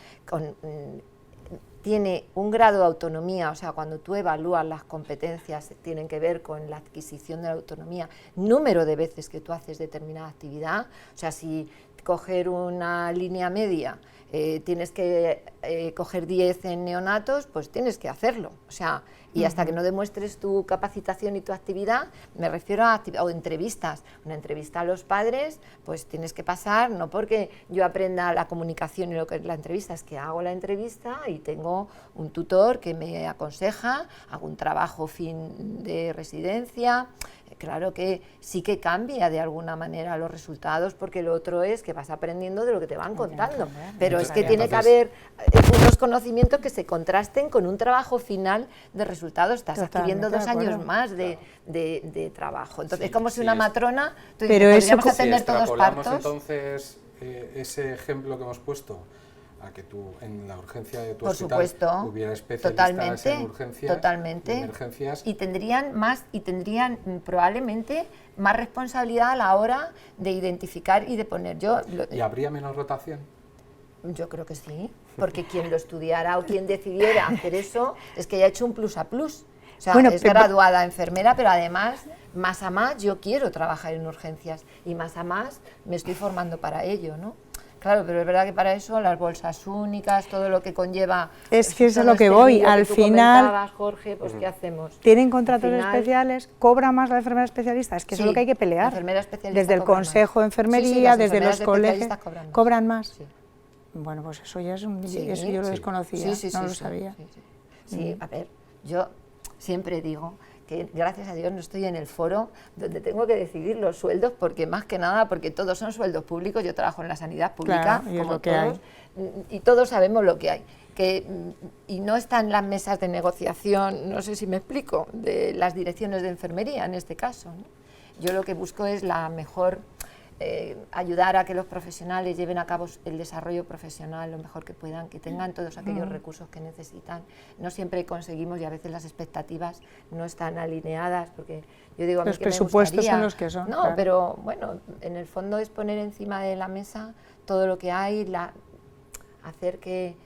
tiene un grado de autonomía, o sea, cuando tú evalúas las competencias tienen que ver con la adquisición de la autonomía, número de veces que tú haces determinada actividad, o sea, si coger una línea media tienes que coger 10 en neonatos, pues tienes que hacerlo, o sea, y hasta que no demuestres tu capacitación y tu actividad, me refiero a o entrevistas, una entrevista a los padres, pues tienes que pasar, no porque yo aprenda la comunicación y lo que es la entrevista, es que hago la entrevista y tengo un tutor que me aconseja, hago un trabajo fin de residencia. Claro que sí que cambia de alguna manera los resultados, porque lo otro es que vas aprendiendo de lo que te van contando, pero es que tiene que haber unos conocimientos que se contrasten con un trabajo final de resultados, estás adquiriendo 2 años más de trabajo, entonces es como si una matrona, pero podríamos atender todos extrapolamos partos. Entonces ese ejemplo que hemos puesto, a que tú en la urgencia de tu Por hospital supuesto, hubiera especialistas en urgencias, totalmente, emergencias, y tendrían probablemente más responsabilidad a la hora de identificar y de poner. ¿Y habría menos rotación? Yo creo que sí, porque quien lo estudiara o quien decidiera hacer eso es que ya ha hecho un plus a plus. O sea, bueno, es graduada enfermera, pero además, más a más, yo quiero trabajar en urgencias y más a más me estoy formando para ello, ¿no? Claro, pero es verdad que para eso las bolsas únicas, todo lo que conlleva... Es que es a lo que voy, al final... Jorge, pues ¿qué hacemos? Tienen contratos especiales, cobra más la enfermera especialista, es que eso es lo que hay que pelear. Desde el Consejo de Enfermería, desde los colegios, cobran más. Sí. Bueno, pues eso ya es eso yo lo desconocía, no lo sabía. Sí, a ver, yo siempre digo que gracias a Dios no estoy en el foro donde tengo que decidir los sueldos, porque más que nada, porque todos son sueldos públicos, yo trabajo en la sanidad pública, claro, y como es lo que todos, hay. Y todos sabemos lo que hay. Y no están las mesas de negociación, no sé si me explico, de las direcciones de enfermería en este caso, ¿no? Yo lo que busco es la mejor... ayudar a que los profesionales lleven a cabo el desarrollo profesional lo mejor que puedan, que tengan todos aquellos recursos que necesitan. No siempre conseguimos y a veces las expectativas no están alineadas, porque yo digo, a mí los que me presupuestos gustaría, son los que son. no, claro. pero bueno, en el fondo es poner encima de la mesa todo lo que hay, hacer que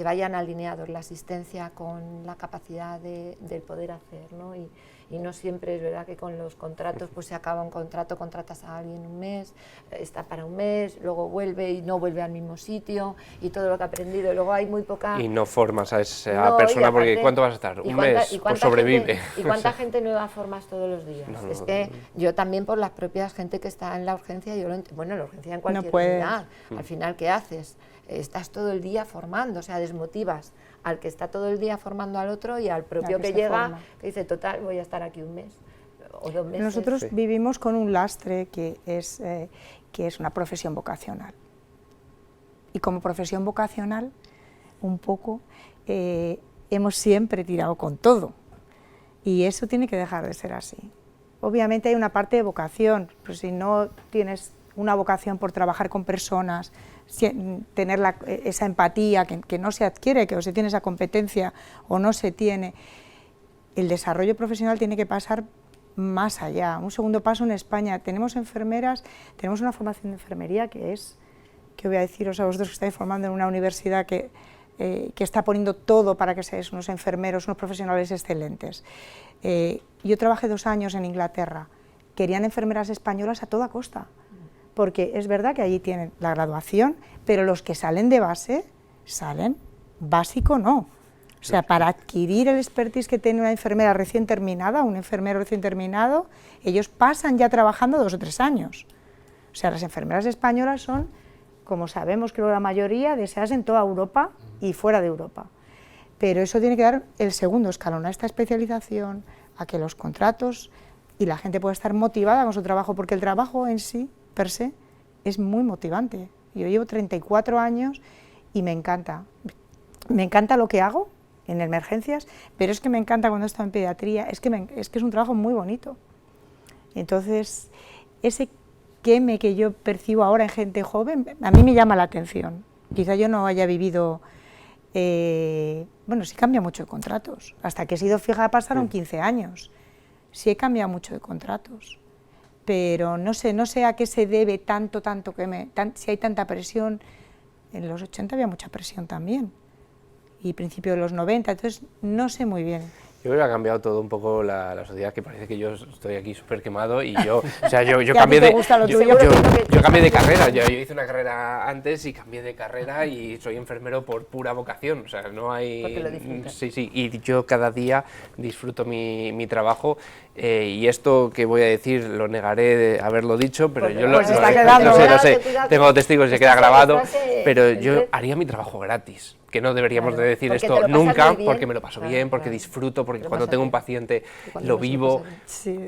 vayan alineados la asistencia con la capacidad del poder hacer, ¿no? Y no siempre es verdad que con los contratos pues se acaba un contrato, contratas a alguien un mes, está para un mes, luego vuelve y no vuelve al mismo sitio y todo lo que ha aprendido, luego hay muy poca... Y no formas a esa persona porque ¿cuánto vas a estar? ¿Un mes? Pues sobrevive. ¿Y cuánta gente nueva formas todos los días? Es que yo también por las propias gente que está en la urgencia, bueno, la urgencia en cualquier unidad, al final ¿qué haces? Estás todo el día formando, o sea, desmotivas al que está todo el día formando al otro y al propio que llega, que dice, total, voy a estar aquí un mes o 2 meses. Nosotros vivimos con un lastre que es una profesión vocacional. Y como profesión vocacional, un poco, hemos siempre tirado con todo, y eso tiene que dejar de ser así. Obviamente hay una parte de vocación, pero si no tienes una vocación por trabajar con personas, tener esa empatía que no se adquiere, que o se tiene esa competencia o no se tiene, el desarrollo profesional tiene que pasar más allá. Un segundo paso, en España tenemos enfermeras, tenemos una formación de enfermería que voy a deciros a vosotros que estáis formando en una universidad que está poniendo todo para que seáis unos enfermeros, unos profesionales excelentes. Yo trabajé 2 años en Inglaterra, querían enfermeras españolas a toda costa, porque es verdad que allí tienen la graduación, pero los que salen de base, salen básico no. O sea, para adquirir el expertise que tiene una enfermera recién terminada, un enfermero recién terminado, ellos pasan ya trabajando 2 o 3 años. O sea, las enfermeras españolas son, como sabemos, creo la mayoría, deseadas en toda Europa y fuera de Europa. Pero eso tiene que dar el segundo escalón a esta especialización, a que los contratos y la gente pueda estar motivada con su trabajo, porque el trabajo en sí, per se, es muy motivante. Yo llevo 34 años y me encanta. Me encanta lo que hago en emergencias, pero es que me encanta cuando estoy en pediatría, es que es un trabajo muy bonito. Entonces, ese queme que yo percibo ahora en gente joven, a mí me llama la atención. Quizá yo no haya vivido, bueno, sí cambia mucho de contratos. Hasta que he sido fija pasaron 15 años. Sí he cambiado mucho de contratos. Pero no sé a qué se debe tanto si hay tanta presión. En los 80 había mucha presión también, y principios de los 90, entonces no sé muy bien. Yo creo que ha cambiado todo un poco la sociedad, que parece que yo estoy aquí súper quemado y yo cambié de carrera, yo hice una carrera antes y cambié de carrera y soy enfermero por pura vocación, o sea, no hay... Porque lo disfrutas. Sí, y yo cada día disfruto mi trabajo, y esto que voy a decir lo negaré de haberlo dicho, pero yo lo sé, tengo testigos y se queda grabado, pero yo haría mi trabajo gratis. Que no deberíamos de decir esto nunca, porque me lo paso bien, porque disfruto, porque cuando tengo un paciente lo vivo,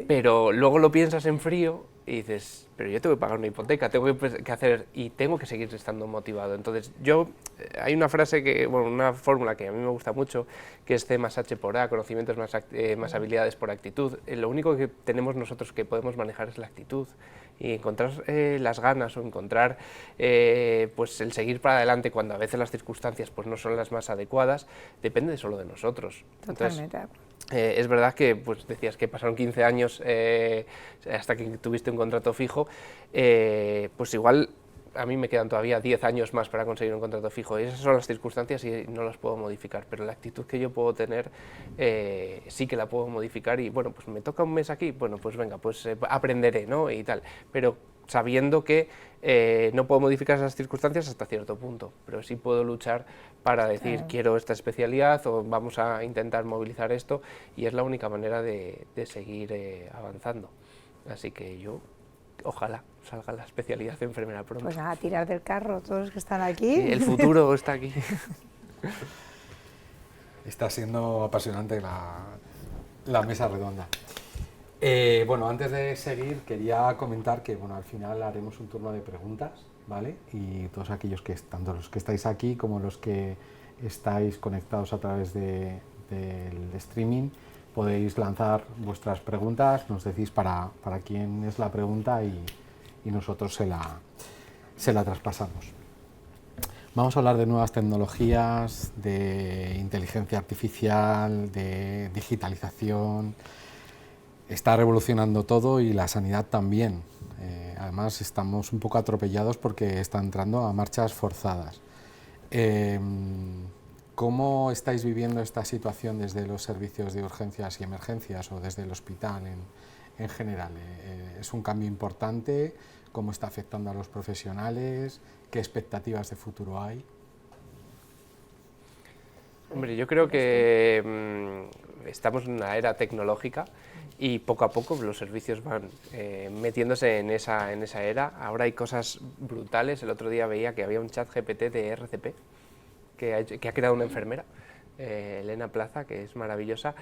pero luego lo piensas en frío y dices, pero yo tengo que pagar una hipoteca, tengo que hacer y tengo que seguir estando motivado. Entonces hay una frase una fórmula que a mí me gusta mucho, que es C más H por A, conocimientos más habilidades por actitud. Lo único que tenemos nosotros que podemos manejar es la actitud, y encontrar las ganas o encontrar pues el seguir para adelante cuando a veces las circunstancias pues no son las más adecuadas, depende solo de nosotros. Totalmente. Entonces, es verdad que pues decías que pasaron 15 años hasta que tuviste un contrato fijo, pues igual a mí me quedan todavía 10 años más para conseguir un contrato fijo, y esas son las circunstancias y no las puedo modificar, pero la actitud que yo puedo tener sí que la puedo modificar, y bueno, pues me toca un mes aquí, bueno, pues venga, pues aprenderé, ¿no? Y tal, pero sabiendo que no puedo modificar esas circunstancias hasta cierto punto, pero sí puedo luchar para decir, quiero esta especialidad o vamos a intentar movilizar esto, y es la única manera de seguir avanzando. Así que yo, ojalá salga la especialidad de enfermera pronto. Pues nada, tirar del carro todos los que están aquí. Sí, el futuro está aquí. Está siendo apasionante la mesa redonda. Bueno, antes de seguir quería comentar que al final haremos un turno de preguntas, ¿vale? Y todos aquellos tanto los que estáis aquí como los que estáis conectados a través del streaming, podéis lanzar vuestras preguntas, nos decís para quién es la pregunta y nosotros se la traspasamos. Vamos a hablar de nuevas tecnologías, de inteligencia artificial, de digitalización. Está revolucionando todo y la sanidad también. Además estamos un poco atropellados porque está entrando a marchas forzadas. ¿Cómo estáis viviendo esta situación desde los servicios de urgencias y emergencias o desde el hospital en general? ¿Es un cambio importante? ¿Cómo está afectando a los profesionales? ¿Qué expectativas de futuro hay? Hombre, yo creo que estamos en una era tecnológica y poco a poco los servicios van metiéndose en esa era. Ahora hay cosas brutales. El otro día veía que había un chat GPT de RCP que ha creado una enfermera, Elena Plaza, que es maravillosa,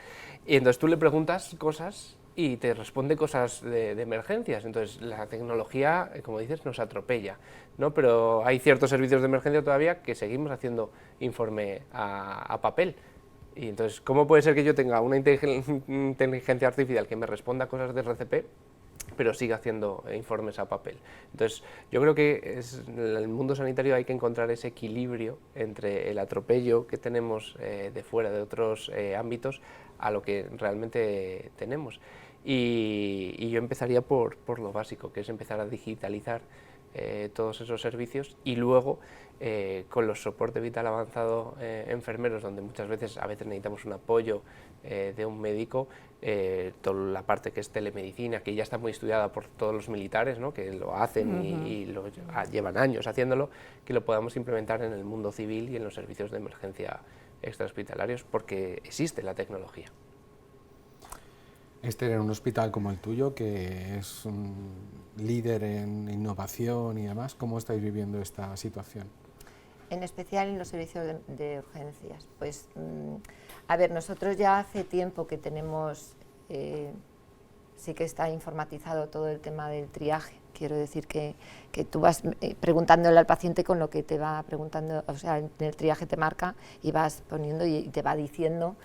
y entonces tú le preguntas cosas y te responde cosas de emergencias. Entonces la tecnología, como dices, nos atropella, ¿no? Pero hay ciertos servicios de emergencia todavía que seguimos haciendo informe a papel, Y entonces, ¿cómo puede ser que yo tenga una inteligencia artificial que me responda cosas de RCP, pero siga haciendo informes a papel? Entonces, yo creo que en el mundo sanitario hay que encontrar ese equilibrio entre el atropello que tenemos de fuera de otros ámbitos a lo que realmente tenemos. Y yo empezaría por lo básico, que es empezar a digitalizar todos esos servicios, y luego con los soportes vital avanzado enfermeros, donde muchas veces necesitamos un apoyo de un médico, toda la parte que es telemedicina, que ya está muy estudiada por todos los militares, ¿no?, que lo hacen y llevan años haciéndolo, que lo podamos implementar en el mundo civil y en los servicios de emergencia extrahospitalarios, porque existe la tecnología. En un hospital como el tuyo, que es un líder en innovación y demás, ¿cómo estáis viviendo esta situación? En especial en los servicios de urgencias. Pues, a ver, nosotros ya hace tiempo que tenemos, sí que está informatizado todo el tema del triaje. Quiero decir que tú vas preguntándole al paciente con lo que te va preguntando, o sea, en el triaje te marca y vas poniendo y te va diciendo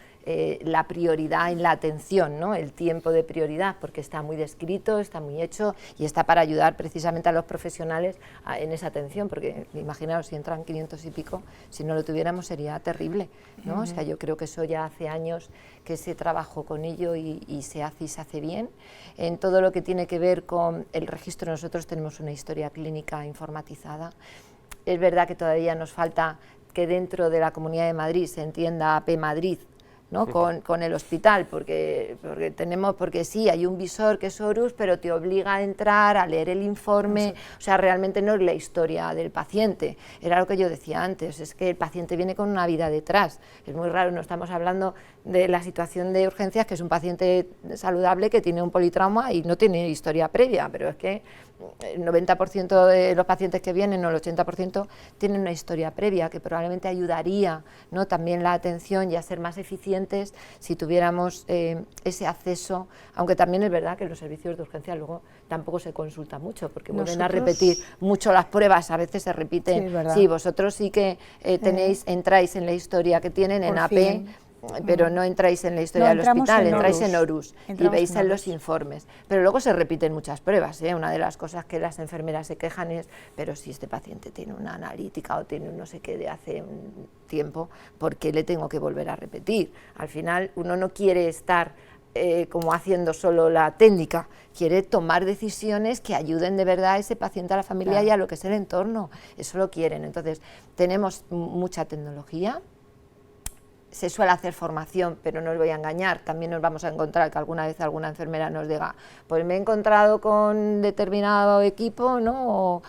la prioridad en la atención, ¿no?, el tiempo de prioridad, porque está muy descrito, está muy hecho y está para ayudar precisamente a los profesionales en esa atención, porque imaginaos, si entran 500 y pico, si no lo tuviéramos sería terrible, ¿no? O sea, yo creo que eso ya hace años que se trabajó con ello y se hace bien. En todo lo que tiene que ver con el registro, nosotros tenemos una historia clínica informatizada. Es verdad que todavía nos falta que dentro de la Comunidad de Madrid se entienda AP Madrid, ¿no?, con el hospital, porque sí, hay un visor que es Horus, pero te obliga a entrar, a leer el informe, o sea, realmente no es la historia del paciente, era lo que yo decía antes, es que el paciente viene con una vida detrás, es muy raro, no estamos hablando de la situación de urgencias, que es un paciente saludable que tiene un politrauma y no tiene historia previa, pero es que el 90% de los pacientes que vienen, o el 80%, tienen una historia previa que probablemente ayudaría, ¿no?, también la atención y a ser más eficientes si tuviéramos ese acceso, aunque también es verdad que en los servicios de urgencia luego tampoco se consulta mucho, porque vuelven a repetir mucho las pruebas, a veces se repiten. Sí, vosotros sí que entráis en la historia que tienen en AP, pero no entráis en la historia del hospital, entráis en Horus y veis en los informes. Pero luego se repiten muchas pruebas, ¿eh? Una de las cosas que las enfermeras se quejan es, pero si este paciente tiene una analítica o tiene un no sé qué de hace un tiempo, ¿por qué le tengo que volver a repetir? Al final uno no quiere estar como haciendo solo la técnica, quiere tomar decisiones que ayuden de verdad a ese paciente, a la familia y a lo que es el entorno, eso lo quieren. Entonces tenemos mucha tecnología. Se suele hacer formación, pero no os voy a engañar, también nos vamos a encontrar que alguna vez alguna enfermera nos diga, pues me he encontrado con determinado equipo, ¿no?, o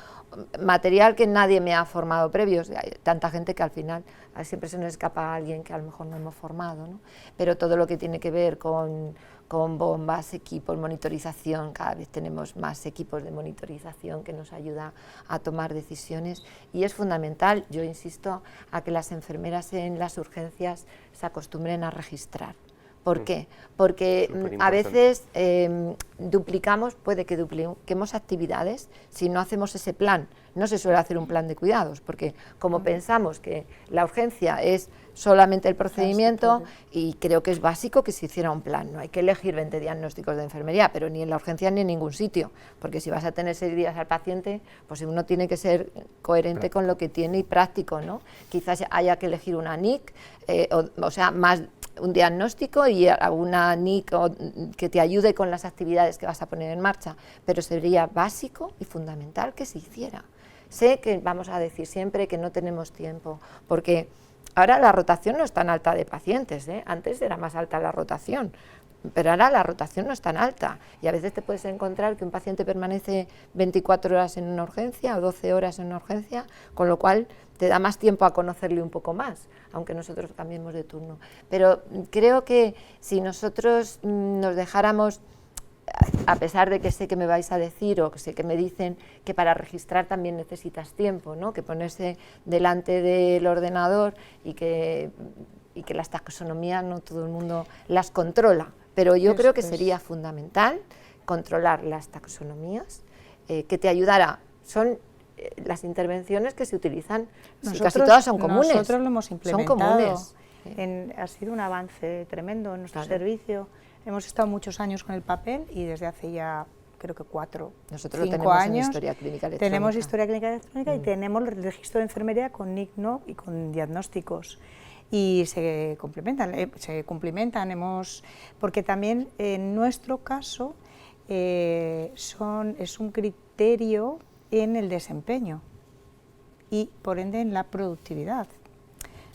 material que nadie me ha formado previos. Hay tanta gente que al final siempre se nos escapa a alguien que a lo mejor no hemos formado, ¿no? Pero todo lo que tiene que ver con bombas, equipos, monitorización, cada vez tenemos más equipos de monitorización que nos ayuda a tomar decisiones y es fundamental, yo insisto, a que las enfermeras en las urgencias se acostumbren a registrar. ¿Por qué? Porque a veces puede que dupliquemos actividades si no hacemos ese plan. No se suele hacer un plan de cuidados, porque como pensamos que la urgencia es solamente el procedimiento, y creo que es básico que se hiciera un plan. No hay que elegir 20 diagnósticos de enfermería, pero ni en la urgencia ni en ningún sitio, porque si vas a tener 6 días al paciente, pues uno tiene que ser coherente con lo que tiene y práctico, ¿no? Quizás haya que elegir una NIC, o sea, más un diagnóstico y una NIC que te ayude con las actividades que vas a poner en marcha, pero sería básico y fundamental que se hiciera. Sé que vamos a decir siempre que no tenemos tiempo, porque ahora la rotación no es tan alta de pacientes, ¿eh? Antes era más alta la rotación, pero ahora la rotación no es tan alta y a veces te puedes encontrar que un paciente permanece 24 horas en una urgencia o 12 horas en una urgencia, con lo cual te da más tiempo a conocerle un poco más, aunque nosotros cambiemos de turno. Pero creo que si nosotros nos dejáramos, a pesar de que sé que me vais a decir o que sé que me dicen que para registrar también necesitas tiempo, ¿no?, que ponerse delante del ordenador y que las taxonomías no todo el mundo las controla, pero yo creo que sería fundamental controlar las taxonomías, que te ayudara. Son las intervenciones que se utilizan, casi todas son comunes. Nosotros lo hemos implementado. Son comunes. Ha sido un avance tremendo en nuestro servicio. Hemos estado muchos años con el papel y desde hace ya creo que 4 Nosotros 5 tenemos años historia clínica electrónica. tenemos historia clínica electrónica y tenemos el registro de enfermería con NIC/NOC y con diagnósticos. Y se cumplimentan, porque también en nuestro caso es un criterio en el desempeño y por ende en la productividad.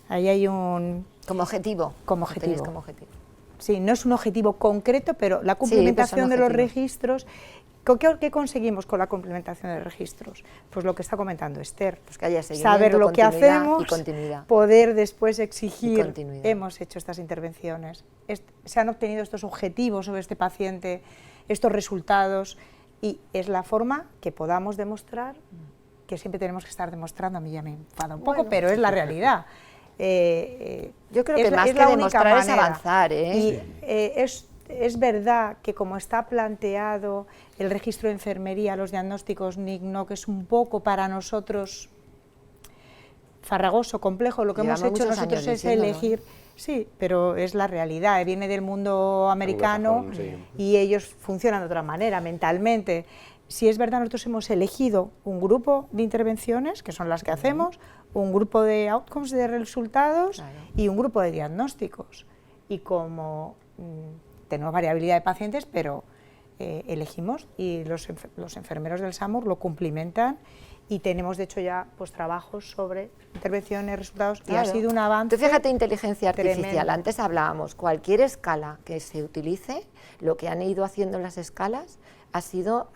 Ahí hay un... Como objetivo. Como objetivo. Como objetivo. Sí, no es un objetivo concreto, pero la cumplimentación de los registros. ¿Qué conseguimos con la complementación de registros? Pues lo que está comentando Esther, pues que haya seguimiento, saber lo que hacemos, poder después exigir, hemos hecho estas intervenciones, se han obtenido estos objetivos sobre este paciente, estos resultados, y es la forma que podamos demostrar, que siempre tenemos que estar demostrando, a mí ya me enfada un poco, pero es la realidad. Yo creo que más que demostrar es avanzar. Y es verdad que como está planteado el registro de enfermería, los diagnósticos NIC/NOC, que es un poco para nosotros farragoso, complejo, lo que hemos hecho nosotros es elegir, sí, pero es la realidad, viene del mundo americano y ellos funcionan de otra manera, mentalmente. Si es verdad, nosotros hemos elegido un grupo de intervenciones, que son las que hacemos, un grupo de outcomes, de resultados, y un grupo de diagnósticos. Y como tenemos variabilidad de pacientes, pero elegimos, y los enfermeros del SAMUR lo cumplimentan, y tenemos de hecho ya pues trabajos sobre intervenciones, resultados, y ha sido un avance. Tú fíjate, inteligencia artificial, tremendo. Antes hablábamos, cualquier escala que se utilice, lo que han ido haciendo las escalas ha sido,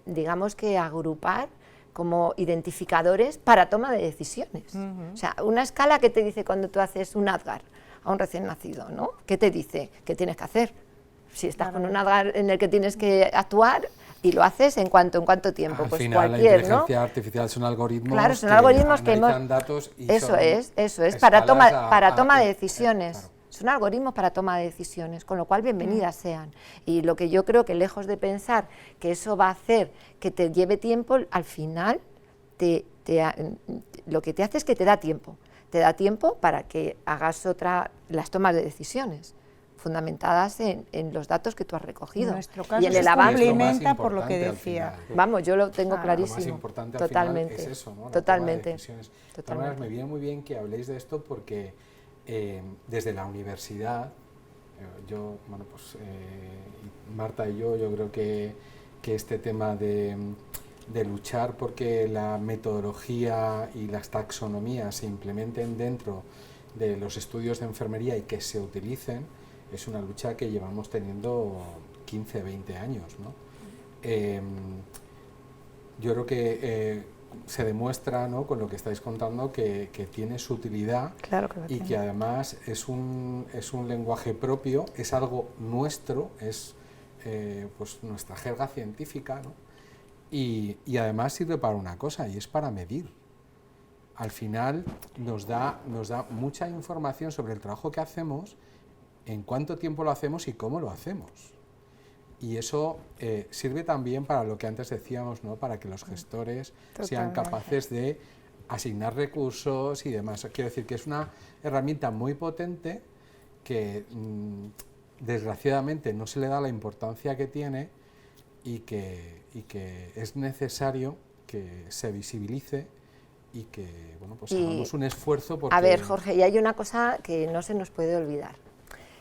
digamos que agrupar como identificadores para toma de decisiones. O sea, una escala que te dice cuando tú haces un ADGAR a un recién nacido, ¿no? ¿Qué te dice? ¿Qué tienes que hacer? Si estás con un ADGAR en el que tienes que actuar y lo haces en cuánto tiempo, al pues final, cualquier, la inteligencia artificial son algoritmos, claro, son algoritmos que analizan datos y eso es para toma de decisiones. Claro. Son algoritmos para toma de decisiones, con lo cual bienvenidas sean. Y lo que yo creo que lejos de pensar que eso va a hacer que te lleve tiempo, al final lo que te hace es que te da tiempo. Te da tiempo para que hagas las tomas de decisiones fundamentadas en los datos que tú has recogido. En nuestro caso y en el avance complementa por lo que decía. Vamos, yo lo tengo clarísimo. Lo más importante totalmente, al final es eso, ¿no? Totalmente. Totalmente. Me viene muy bien que habléis de esto porque desde la universidad, Marta y yo creo que este tema de luchar porque la metodología y las taxonomías se implementen dentro de los estudios de enfermería y que se utilicen, es una lucha que llevamos teniendo 15, 20 años, ¿no? Yo creo que se demuestra, ¿no?, con lo que estáis contando que tiene su utilidad, claro que y que además es un lenguaje propio, es algo nuestro, es pues nuestra jerga científica, ¿no? Y además sirve para una cosa, y es para medir. Al final nos da mucha información sobre el trabajo que hacemos, en cuánto tiempo lo hacemos y cómo lo hacemos. Y eso sirve también para lo que antes decíamos, ¿no?, para que los gestores sean capaces de asignar recursos y demás. Quiero decir que es una herramienta muy potente que desgraciadamente no se le da la importancia que tiene y que es necesario que se visibilice y que hagamos un esfuerzo porque... A ver, Jorge, y hay una cosa que no se nos puede olvidar.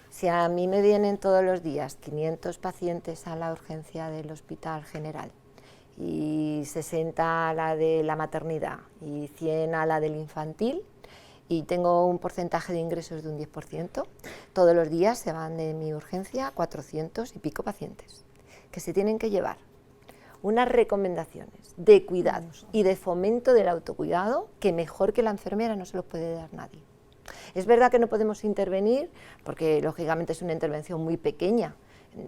Si a mí me vienen todos los días 500 pacientes a la urgencia del Hospital General y 60 a la de la maternidad y 100 a la del infantil, y tengo un porcentaje de ingresos de un 10%, todos los días se van de mi urgencia 400 y pico pacientes que se tienen que llevar unas recomendaciones de cuidados y de fomento del autocuidado que mejor que la enfermera no se los puede dar nadie. Es verdad que no podemos intervenir porque lógicamente es una intervención muy pequeña.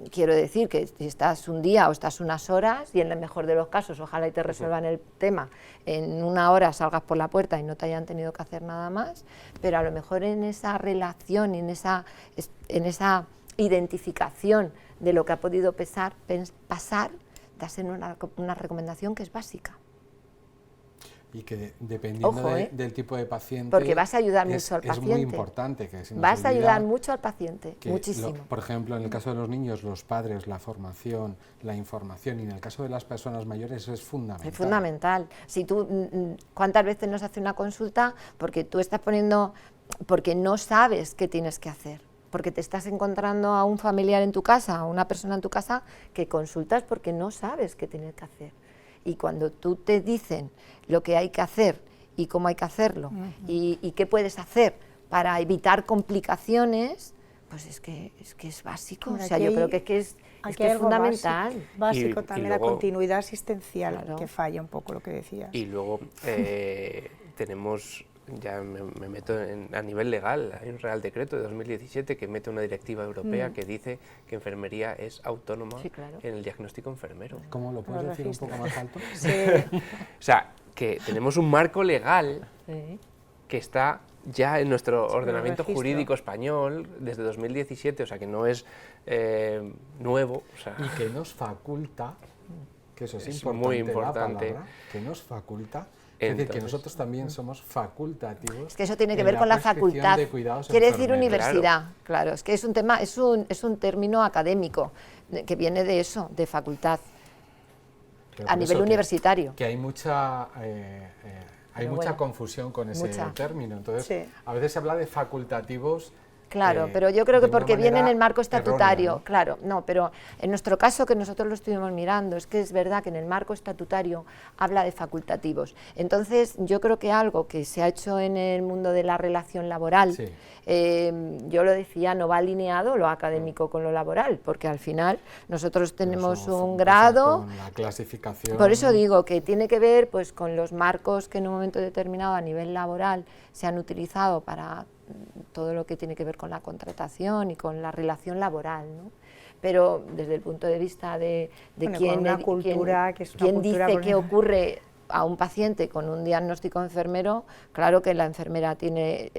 Quiero decir que si estás un día o estás unas horas, y en el mejor de los casos ojalá y te resuelvan el tema, en una hora salgas por la puerta y no te hayan tenido que hacer nada más, pero a lo mejor en esa relación, en esa identificación de lo que ha podido pasar, das en una recomendación que es básica. y que dependiendo Ojo, del tipo de paciente... Porque vas a ayudar mucho al paciente. Es muy importante que se nos vas a olvida ayudar mucho al paciente, que muchísimo. por ejemplo, en el caso de los niños, los padres, la formación, la información, y en el caso de las personas mayores eso es fundamental. Es fundamental. Si tú, ¿cuántas veces nos hace una consulta porque tú estás poniendo, porque no sabes qué tienes que hacer? Porque te estás encontrando a un familiar en tu casa, a una persona en tu casa que consultas porque no sabes qué tienes que hacer. Y cuando tú te dicen lo que hay que hacer y cómo hay que hacerlo y qué puedes hacer para evitar complicaciones, pues es que es básico. Bueno, o sea, yo creo que es fundamental. Básico también luego, la continuidad asistencial, claro, que falla un poco lo que decías. Y luego tenemos, ya me meto a nivel legal, hay un Real Decreto de 2017 que mete una directiva europea que dice que enfermería es autónoma en el diagnóstico enfermero. ¿Cómo lo puedes decir un poco más alto? Sí. O sea, que tenemos un marco legal que está ya en nuestro ordenamiento jurídico español desde 2017, o sea que no es nuevo. O sea, y que nos faculta, que eso es importante, muy importante, la palabra, que nos faculta. Es decir, que nosotros también somos facultativos. Es que eso tiene que ver con la facultad. Quiere decir universidad, claro. Es que es un tema, es un término académico que viene de eso, de facultad, a nivel universitario. Que hay mucha confusión con ese término. Entonces, a veces se habla de facultativos. Claro, pero yo creo que porque viene en el marco estatutario, errónea, ¿no? claro, no, pero en nuestro caso, que nosotros lo estuvimos mirando, es que es verdad que en el marco estatutario habla de facultativos. Entonces, yo creo que algo que se ha hecho en el mundo de la relación laboral, yo lo decía, no va alineado lo académico con lo laboral, porque al final nosotros tenemos un grado, con la clasificación. Por eso digo que tiene que ver pues con los marcos que en un momento determinado a nivel laboral se han utilizado para todo lo que tiene que ver con la contratación y con la relación laboral, ¿no? Pero desde el punto de vista de quién dice qué ocurre a un paciente con un diagnóstico enfermero, claro que la enfermera tiene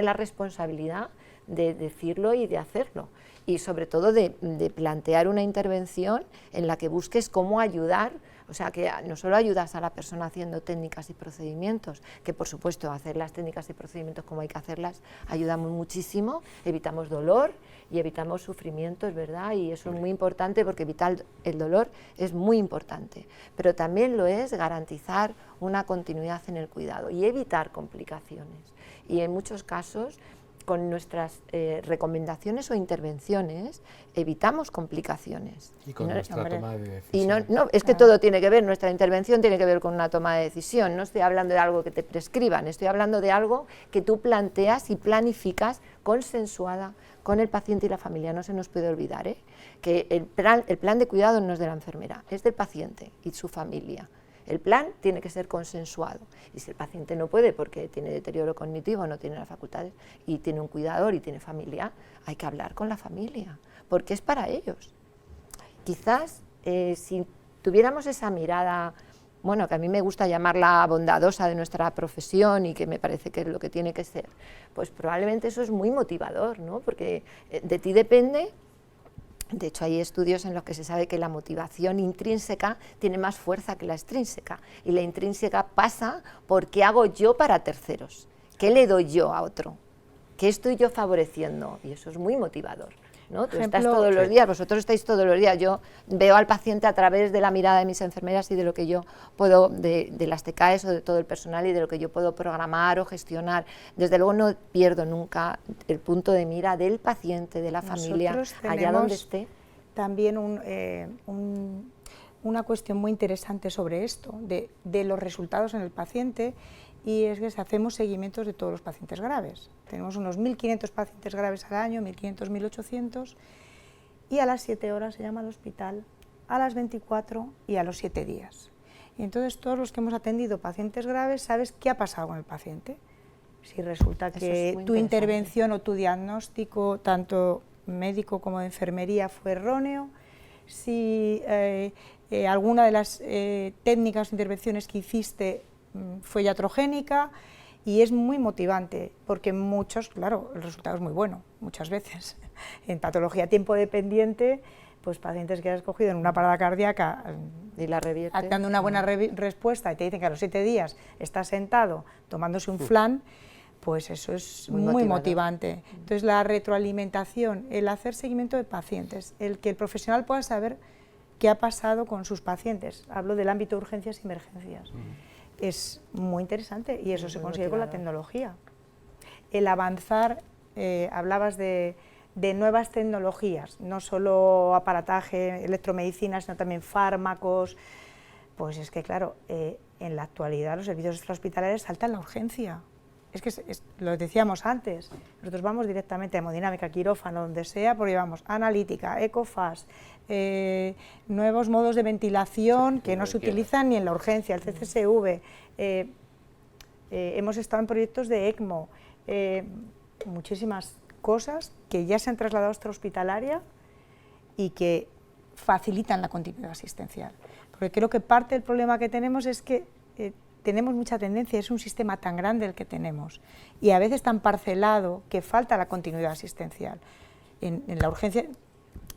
la responsabilidad de decirlo y de hacerlo, y sobre todo de plantear una intervención en la que busques cómo ayudar. O sea, que no solo ayudas a la persona haciendo técnicas y procedimientos, que por supuesto hacer las técnicas y procedimientos como hay que hacerlas ayudamos muchísimo, evitamos dolor y evitamos sufrimientos, ¿verdad? Y eso es muy importante porque evitar el dolor es muy importante, pero también lo es garantizar una continuidad en el cuidado y evitar complicaciones. Y en muchos casos, con nuestras recomendaciones o intervenciones, evitamos complicaciones. Y con nuestra toma de decisión. Y es que todo tiene que ver, nuestra intervención tiene que ver con una toma de decisión. No estoy hablando de algo que te prescriban, estoy hablando de algo que tú planteas y planificas consensuada con el paciente y la familia. No se nos puede olvidar, que el plan de cuidado no es de la enfermera, es del paciente y su familia. El plan tiene que ser consensuado, y si el paciente no puede porque tiene deterioro cognitivo, no tiene las facultades y tiene un cuidador y tiene familia, hay que hablar con la familia, porque es para ellos. Quizás si tuviéramos esa mirada, bueno, que a mí me gusta llamarla bondadosa de nuestra profesión y que me parece que es lo que tiene que ser, pues probablemente eso es muy motivador, ¿no? Porque de ti depende. De hecho, hay estudios en los que se sabe que la motivación intrínseca tiene más fuerza que la extrínseca, y la intrínseca pasa por qué hago yo para terceros, qué le doy yo a otro, qué estoy yo favoreciendo, y eso es muy motivador, ¿no? Tú estás todos los días, vosotros estáis todos los días, yo veo al paciente a través de la mirada de mis enfermeras y de lo que yo puedo, de las TKEs o de todo el personal y de lo que yo puedo programar o gestionar. Desde luego no pierdo nunca el punto de mira del paciente, de la familia, allá donde esté. También una cuestión muy interesante sobre esto, de los resultados en el paciente, y es que hacemos seguimientos de todos los pacientes graves. Tenemos unos 1.500 pacientes graves al año, 1.500, 1.800, y a las 7 horas se llama al hospital, a las 24 y a los 7 días. Y entonces todos los que hemos atendido pacientes graves, sabes qué ha pasado con el paciente. Si resulta que tu intervención o tu diagnóstico, tanto médico como de enfermería, fue erróneo, si alguna de las técnicas o intervenciones que hiciste fue iatrogénica, y es muy motivante, porque claro, el resultado es muy bueno, muchas veces. En patología tiempo dependiente, pues pacientes que has cogido en una parada cardíaca y la revierte. Dando una buena respuesta y te dicen que a los 7 días estás sentado tomándose un flan, pues eso es muy motivante. Entonces la retroalimentación, el hacer seguimiento de pacientes, el que el profesional pueda saber qué ha pasado con sus pacientes, hablo del ámbito de urgencias y emergencias, es muy interesante y eso se consigue con la tecnología. El avanzar, hablabas de nuevas tecnologías, no solo aparataje, electromedicina, sino también fármacos, pues es que claro, en la actualidad los servicios extrahospitalarios saltan la urgencia. Es que lo decíamos antes, nosotros vamos directamente a hemodinámica, quirófano, donde sea, porque vamos analítica, ecofast, nuevos modos de ventilación que no se utilizan ni en la urgencia, el CCSV, hemos estado en proyectos de ECMO, muchísimas cosas que ya se han trasladado a extrahospitalaria y que facilitan la continuidad asistencial. Porque creo que parte del problema que tenemos es que tenemos mucha tendencia, es un sistema tan grande el que tenemos y a veces tan parcelado que falta la continuidad asistencial. En la urgencia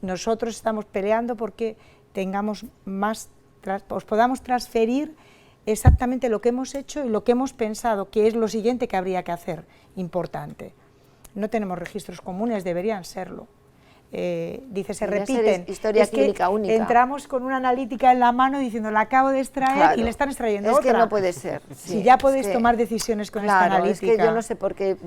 nosotros estamos peleando porque tengamos podamos transferir exactamente lo que hemos hecho y lo que hemos pensado, que es lo siguiente que habría que hacer, importante. No tenemos registros comunes, deberían serlo. Dice, se repiten, historia es clínica que única. Entramos con una analítica en la mano diciendo, la acabo de extraer, claro, y le están extrayendo otra. Es que no puede ser. Si ya podéis tomar decisiones con esta analítica. Es que yo no sé por qué,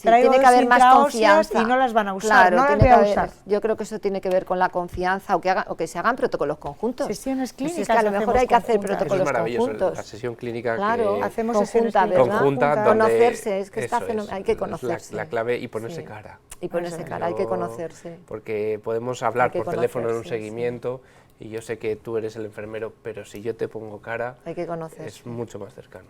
tiene que haber más confianza. Y no las van a usar, claro, no las voy a usar. Yo creo que eso tiene que ver con la confianza, o que se hagan protocolos conjuntos. Sesiones clínicas. Pues es que a lo mejor hay que hacer protocolos conjuntos. La sesión clínica claro, que hacemos conjunta, ¿verdad? Conjunta, conocerse, es que hay que conocerse. La clave y ponerse cara. Y ponerse cara, hay que conocerse. Porque podemos hablar por teléfono en un seguimiento y yo sé que tú eres el enfermero, pero si yo te pongo cara, hay que conocerse. Es mucho más cercano.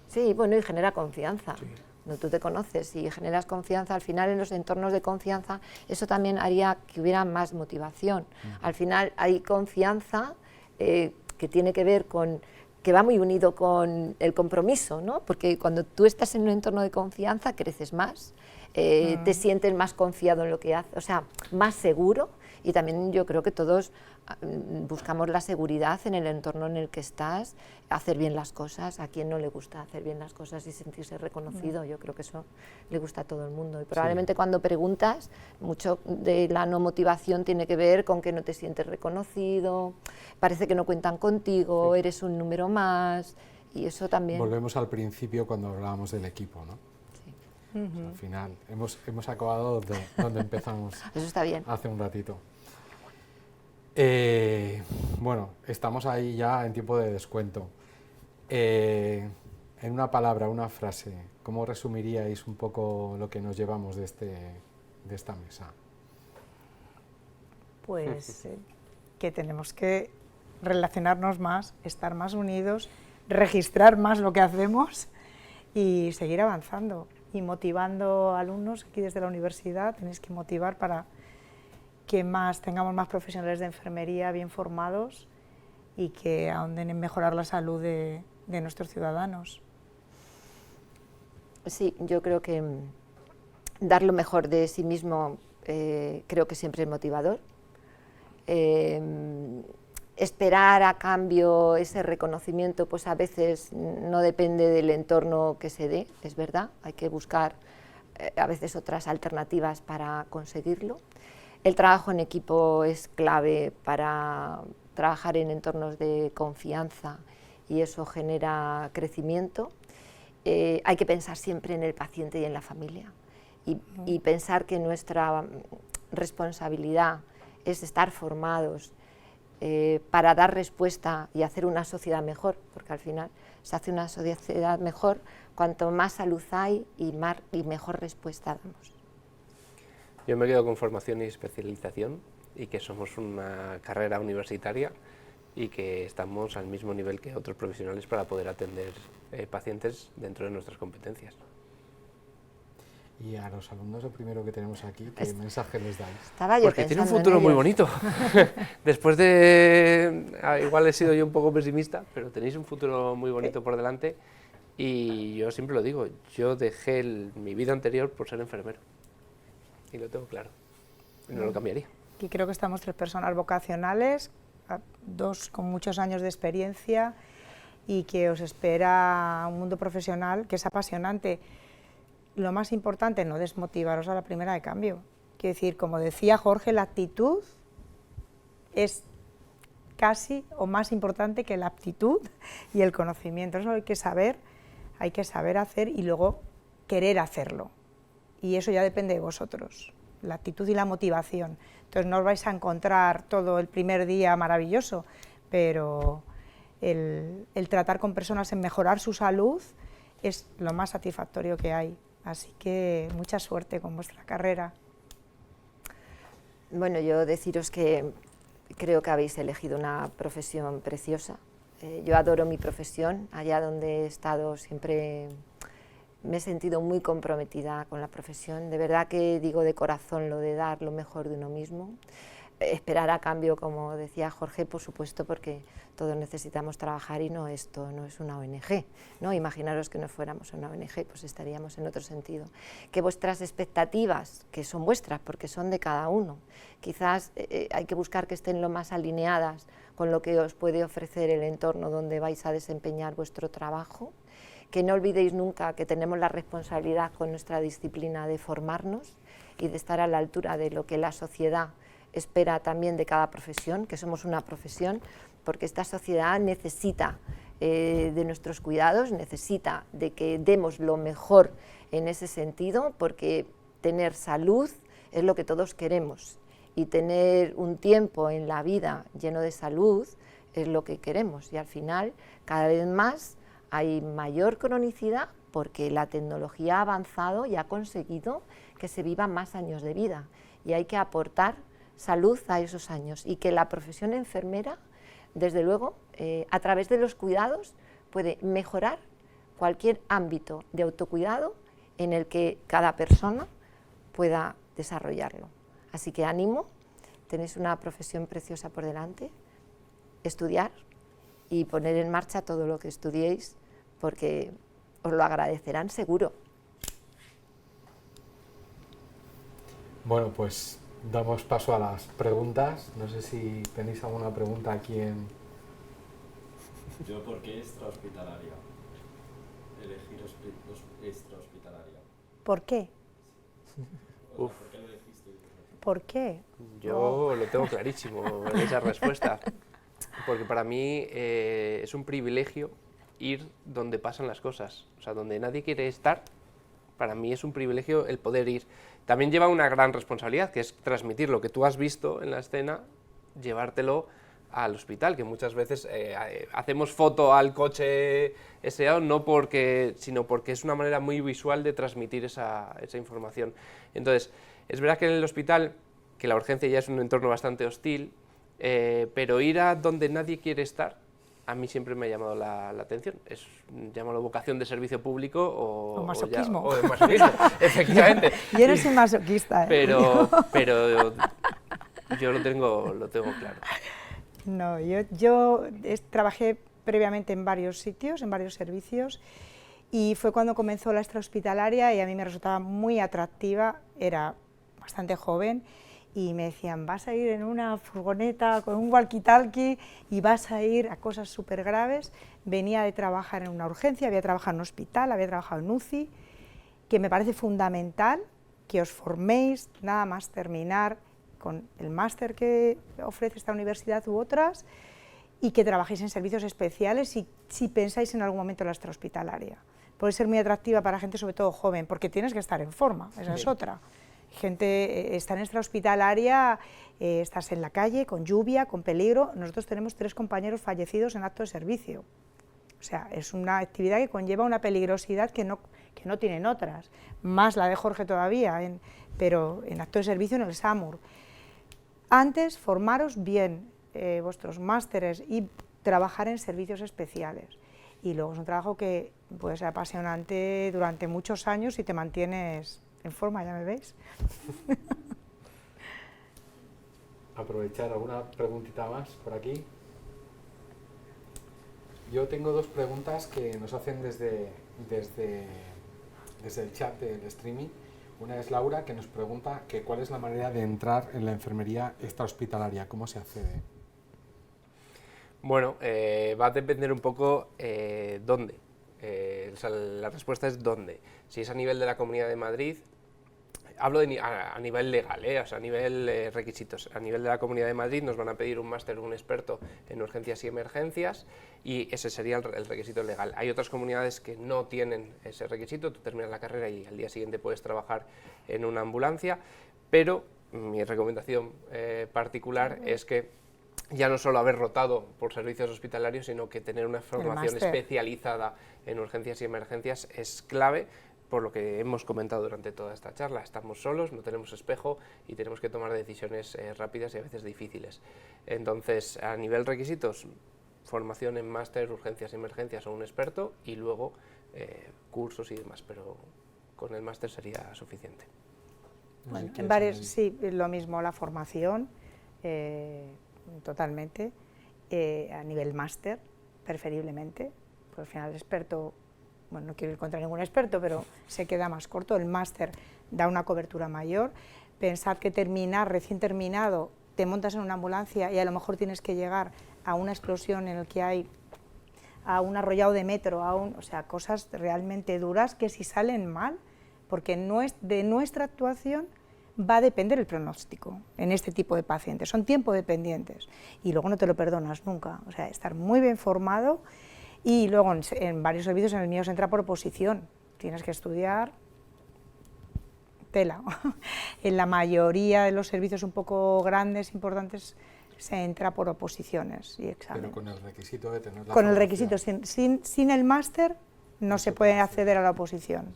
Sí, bueno, y genera confianza. Sí. Cuando tú te conoces y generas confianza, al final en los entornos de confianza, eso también haría que hubiera más motivación. Al final hay confianza que tiene que ver con, que va muy unido con el compromiso, ¿no? Porque cuando tú estás en un entorno de confianza, creces más, te sientes más confiado en lo que haces, o sea, más seguro, y también yo creo que todos buscamos la seguridad en el entorno en el que estás, hacer bien las cosas. ¿A quién no le gusta hacer bien las cosas y sentirse reconocido? Yo creo que eso le gusta a todo el mundo, y probablemente cuando preguntas, mucho de la no motivación tiene que ver con que no te sientes reconocido, parece que no cuentan contigo, eres un número más, y eso también... Volvemos al principio cuando hablábamos del equipo, ¿no? Al final, hemos acabado donde empezamos. Eso está bien. Hace un ratito. Bueno, estamos ahí ya en tiempo de descuento. En una palabra, una frase, ¿cómo resumiríais un poco lo que nos llevamos de esta mesa? Pues que tenemos que relacionarnos más, estar más unidos, registrar más lo que hacemos y seguir avanzando. Y motivando a alumnos aquí desde la universidad, tenéis que motivar para que tengamos más profesionales de enfermería bien formados y que ahonden en mejorar la salud de nuestros ciudadanos. Sí, yo creo que dar lo mejor de sí mismo creo que siempre es motivador. Esperar a cambio ese reconocimiento, pues a veces no depende del entorno que se dé, es verdad, hay que buscar a veces otras alternativas para conseguirlo. El trabajo en equipo es clave para trabajar en entornos de confianza y eso genera crecimiento. Hay que pensar siempre en el paciente y en la familia y pensar que nuestra responsabilidad es estar formados para dar respuesta y hacer una sociedad mejor, porque al final se hace una sociedad mejor cuanto más salud hay y mejor respuesta damos. Yo me quedo con formación y especialización y que somos una carrera universitaria y que estamos al mismo nivel que otros profesionales para poder atender pacientes dentro de nuestras competencias. Y a los alumnos, lo primero que tenemos aquí, ¿qué mensaje les dais? Porque tiene un futuro muy bonito. Después de... igual he sido yo un poco pesimista, pero tenéis un futuro muy bonito por delante y yo siempre lo digo, yo dejé mi vida anterior por ser enfermero y lo tengo claro, y no lo cambiaría. Y creo que estamos 3 personas vocacionales dos con muchos años de experiencia y que os espera un mundo profesional que es apasionante. Lo más importante, no desmotivaros a la primera de cambio. Quiero decir, como decía Jorge, la actitud es casi o más importante que la aptitud y el conocimiento. Eso hay que saber hacer y luego querer hacerlo. Y eso ya depende de vosotros, la actitud y la motivación. Entonces no os vais a encontrar todo el primer día maravilloso, pero el tratar con personas en mejorar su salud es lo más satisfactorio que hay. Así que mucha suerte con vuestra carrera. Bueno, yo deciros que creo que habéis elegido una profesión preciosa. Yo adoro mi profesión, allá donde he estado siempre me he sentido muy comprometida con la profesión. De verdad que digo de corazón lo de dar lo mejor de uno mismo. Esperar a cambio, como decía Jorge, por supuesto, porque todos necesitamos trabajar y no, esto no es una ONG, ¿no? Imaginaros que no fuéramos una ONG, pues estaríamos en otro sentido. Que vuestras expectativas, que son vuestras, porque son de cada uno, quizás hay que buscar que estén lo más alineadas con lo que os puede ofrecer el entorno donde vais a desempeñar vuestro trabajo, que no olvidéis nunca que tenemos la responsabilidad con nuestra disciplina de formarnos y de estar a la altura de lo que la sociedad espera también de cada profesión, que somos una profesión, porque esta sociedad necesita de nuestros cuidados, necesita de que demos lo mejor en ese sentido, porque tener salud es lo que todos queremos y tener un tiempo en la vida lleno de salud es lo que queremos, y al final cada vez más hay mayor cronicidad porque la tecnología ha avanzado y ha conseguido que se vivan más años de vida, y hay que aportar salud a esos años, y que la profesión enfermera, desde luego, a través de los cuidados puede mejorar cualquier ámbito de autocuidado en el que cada persona pueda desarrollarlo. Así que ánimo, tenéis una profesión preciosa por delante, estudiar y poner en marcha todo lo que estudiéis, porque os lo agradecerán seguro. Bueno, pues damos paso a las preguntas. No sé si tenéis alguna pregunta aquí en... Yo, ¿por qué extrahospitalaria? Elegir extrahospitalaria. ¿Por qué? ¿Por qué lo elegiste? ¿Por qué? Yo lo tengo clarísimo en esa respuesta, porque para mí es un privilegio ir donde pasan las cosas, o sea, donde nadie quiere estar. Para mí es un privilegio el poder ir. También lleva una gran responsabilidad, que es transmitir lo que tú has visto en la escena, llevártelo al hospital, que muchas veces hacemos foto al coche SEO sino porque es una manera muy visual de transmitir esa información. Entonces, es verdad que en el hospital, que la urgencia ya es un entorno bastante hostil, pero ir a donde nadie quiere estar, a mí siempre me ha llamado la atención. Es, llámalo vocación de servicio público o masoquismo. O de masoquismo, efectivamente. Y eres un masoquista, ¿eh? Pero yo lo tengo claro. No, yo trabajé previamente en varios sitios, en varios servicios, y fue cuando comenzó la extrahospitalaria y a mí me resultaba muy atractiva. Era bastante joven y me decían, vas a ir en una furgoneta con un walkie-talkie y vas a ir a cosas súper graves. Venía de trabajar en una urgencia, había trabajado en un hospital, había trabajado en UCI, que me parece fundamental que os forméis nada más terminar con el máster que ofrece esta universidad u otras, y que trabajéis en servicios especiales y si pensáis en algún momento en la extrahospitalaria. Puede ser muy atractiva para gente sobre todo joven, porque tienes que estar en forma, esa es otra. Gente está en extrahospitalaria, estás en la calle, con lluvia, con peligro. Nosotros tenemos 3 compañeros fallecidos en acto de servicio. O sea, es una actividad que conlleva una peligrosidad que no tienen otras, más la de Jorge todavía, pero en acto de servicio en el SAMUR. Antes, formaros bien vuestros másteres y trabajar en servicios especiales. Y luego es un trabajo que puede ser apasionante durante muchos años y te mantienes en forma, ¿ya me veis? Aprovechar alguna preguntita más por aquí. Yo tengo 2 preguntas que nos hacen desde el chat del streaming. Una es Laura, que nos pregunta que cuál es la manera de entrar en la enfermería extrahospitalaria, cómo se accede. Bueno, va a depender un poco dónde. O sea, la respuesta es dónde. Si es a nivel de la Comunidad de Madrid, hablo a nivel legal, o sea, a nivel requisitos. A nivel de la Comunidad de Madrid nos van a pedir un máster, un experto en urgencias y emergencias, y ese sería el requisito legal. Hay otras comunidades que no tienen ese requisito, tú terminas la carrera y al día siguiente puedes trabajar en una ambulancia, pero mi recomendación particular es que ya no solo haber rotado por servicios hospitalarios, sino que tener una formación especializada en urgencias y emergencias es clave, por lo que hemos comentado durante toda esta charla. Estamos solos, no tenemos espejo y tenemos que tomar decisiones rápidas y a veces difíciles. Entonces, a nivel requisitos, formación en máster, urgencias y emergencias o un experto, y luego cursos y demás, pero con el máster sería suficiente. Bueno, en varios, sí, lo mismo, la formación, totalmente, a nivel máster, preferiblemente, porque al final el experto, bueno, no quiero ir contra ningún experto, pero se queda más corto, el máster da una cobertura mayor. Pensad que recién terminado, te montas en una ambulancia y a lo mejor tienes que llegar a una explosión en el que hay a un arrollado de metro, o sea, cosas realmente duras que si salen mal, porque de nuestra actuación va a depender el pronóstico en este tipo de pacientes, son tiempo dependientes y luego no te lo perdonas nunca, o sea, estar muy bien formado. Y luego en varios servicios, en el mío se entra por oposición, tienes que estudiar tela. En la mayoría de los servicios un poco grandes, importantes, se entra por oposiciones y exámenes. Pero con el requisito de tener la Con el requisito, sin el máster no se puede acceder a la oposición.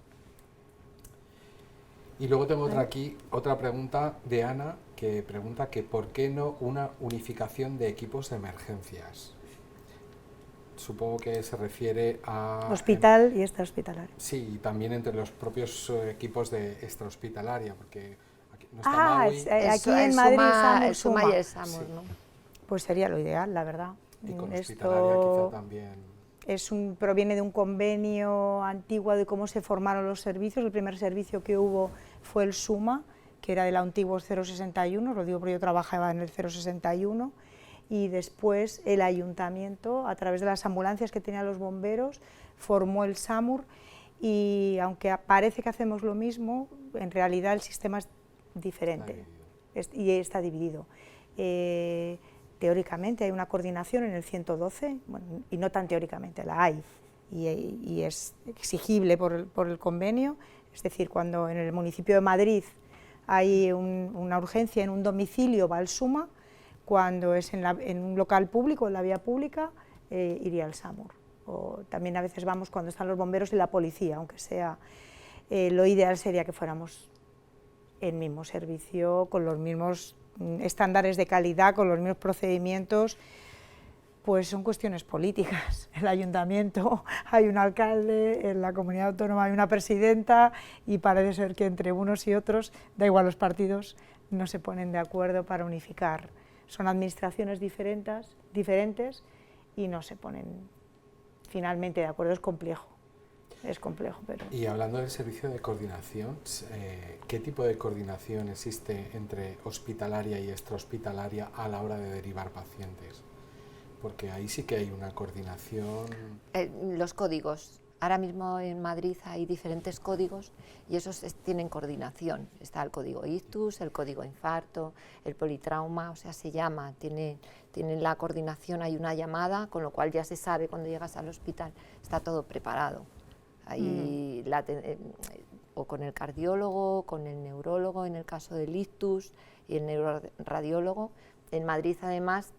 Y luego tengo otra pregunta de Ana, que pregunta que ¿por qué no una unificación de equipos de emergencias? Supongo que se refiere a... Hospital y extrahospitalaria. Sí, y también entre los propios equipos de extrahospitalaria, porque aquí no está Maui. Aquí en Madrid Suma y el SAMUR, sí. ¿no? Pues sería lo ideal, la verdad. Y con hospitalaria quizá también. Proviene de un convenio antiguo de cómo se formaron los servicios. El primer servicio que hubo fue el SUMA, que era del antiguo 061, lo digo porque yo trabajaba en el 061, y después el ayuntamiento, a través de las ambulancias que tenían los bomberos, formó el SAMUR, y aunque parece que hacemos lo mismo, en realidad el sistema es diferente y está dividido. Teóricamente hay una coordinación en el 112, bueno, y no tan teóricamente, la hay, y es exigible por el convenio, es decir, cuando en el municipio de Madrid hay una urgencia en un domicilio, va al SUMA, cuando es en un local público, en la vía pública, iría al SAMUR. O también a veces vamos cuando están los bomberos y la policía, aunque sea, lo ideal sería que fuéramos el mismo servicio, con los mismos estándares de calidad, con los mismos procedimientos. Pues son cuestiones políticas. El ayuntamiento, hay un alcalde, en la comunidad autónoma hay una presidenta, y parece ser que entre unos y otros, da igual los partidos, no se ponen de acuerdo para unificar. Son administraciones diferentes y no se ponen finalmente de acuerdo. Es complejo, pero... Y hablando del servicio de coordinación, ¿qué tipo de coordinación existe entre hospitalaria y extrahospitalaria a la hora de derivar pacientes? Porque ahí sí que hay una coordinación... Los códigos. Ahora mismo en Madrid hay diferentes códigos y esos tienen coordinación. Está el código ictus, el código infarto, el politrauma, o sea, se llama, tienen la coordinación, hay una llamada, con lo cual ya se sabe cuando llegas al hospital, está todo preparado. Ahí o con el cardiólogo, con el neurólogo, en el caso del ictus, y el neuroradiólogo. En Madrid, además,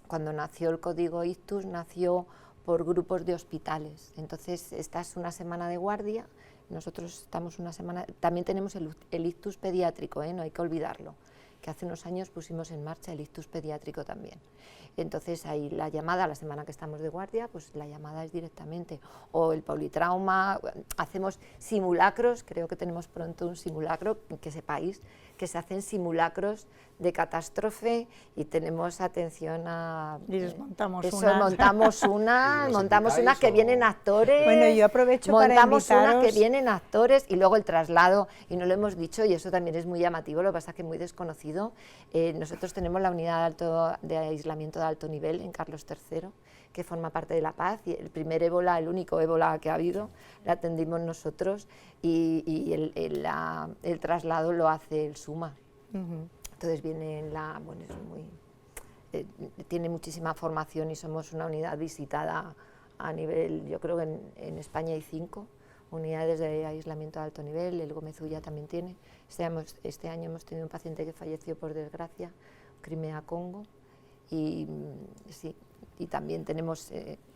cuando nació el código ictus, nació por grupos de hospitales. Entonces, esta es una semana de guardia, nosotros estamos una semana... También tenemos el ictus pediátrico, no hay que olvidarlo, que hace unos años pusimos en marcha el ictus pediátrico también. Entonces, ahí la llamada, la semana que estamos de guardia, pues la llamada es directamente. O el politrauma, hacemos simulacros, creo que tenemos pronto un simulacro, que sepáis que se hacen simulacros de catástrofe y tenemos atención a... Y les montamos eso, unas. montamos unas, ¿Los montamos unas invitáis que o...? vienen actores, Bueno, yo aprovecho para montamos unas que invitaros... vienen actores y luego el traslado, y no lo hemos dicho y eso también es muy llamativo, lo que pasa es que es muy desconocido. Nosotros tenemos la unidad de aislamiento de alto nivel en Carlos III, que forma parte de La Paz, y el primer ébola, el único ébola que ha habido, la atendimos nosotros y el traslado lo hace el SUMA. Entonces viene bueno, tiene muchísima formación y somos una unidad visitada a nivel, yo creo que en España hay 5 unidades de aislamiento de alto nivel, el Gómez Ulla también tiene. Este año hemos tenido un paciente que falleció por desgracia, Crimea-Congo, y sí, y también tenemos,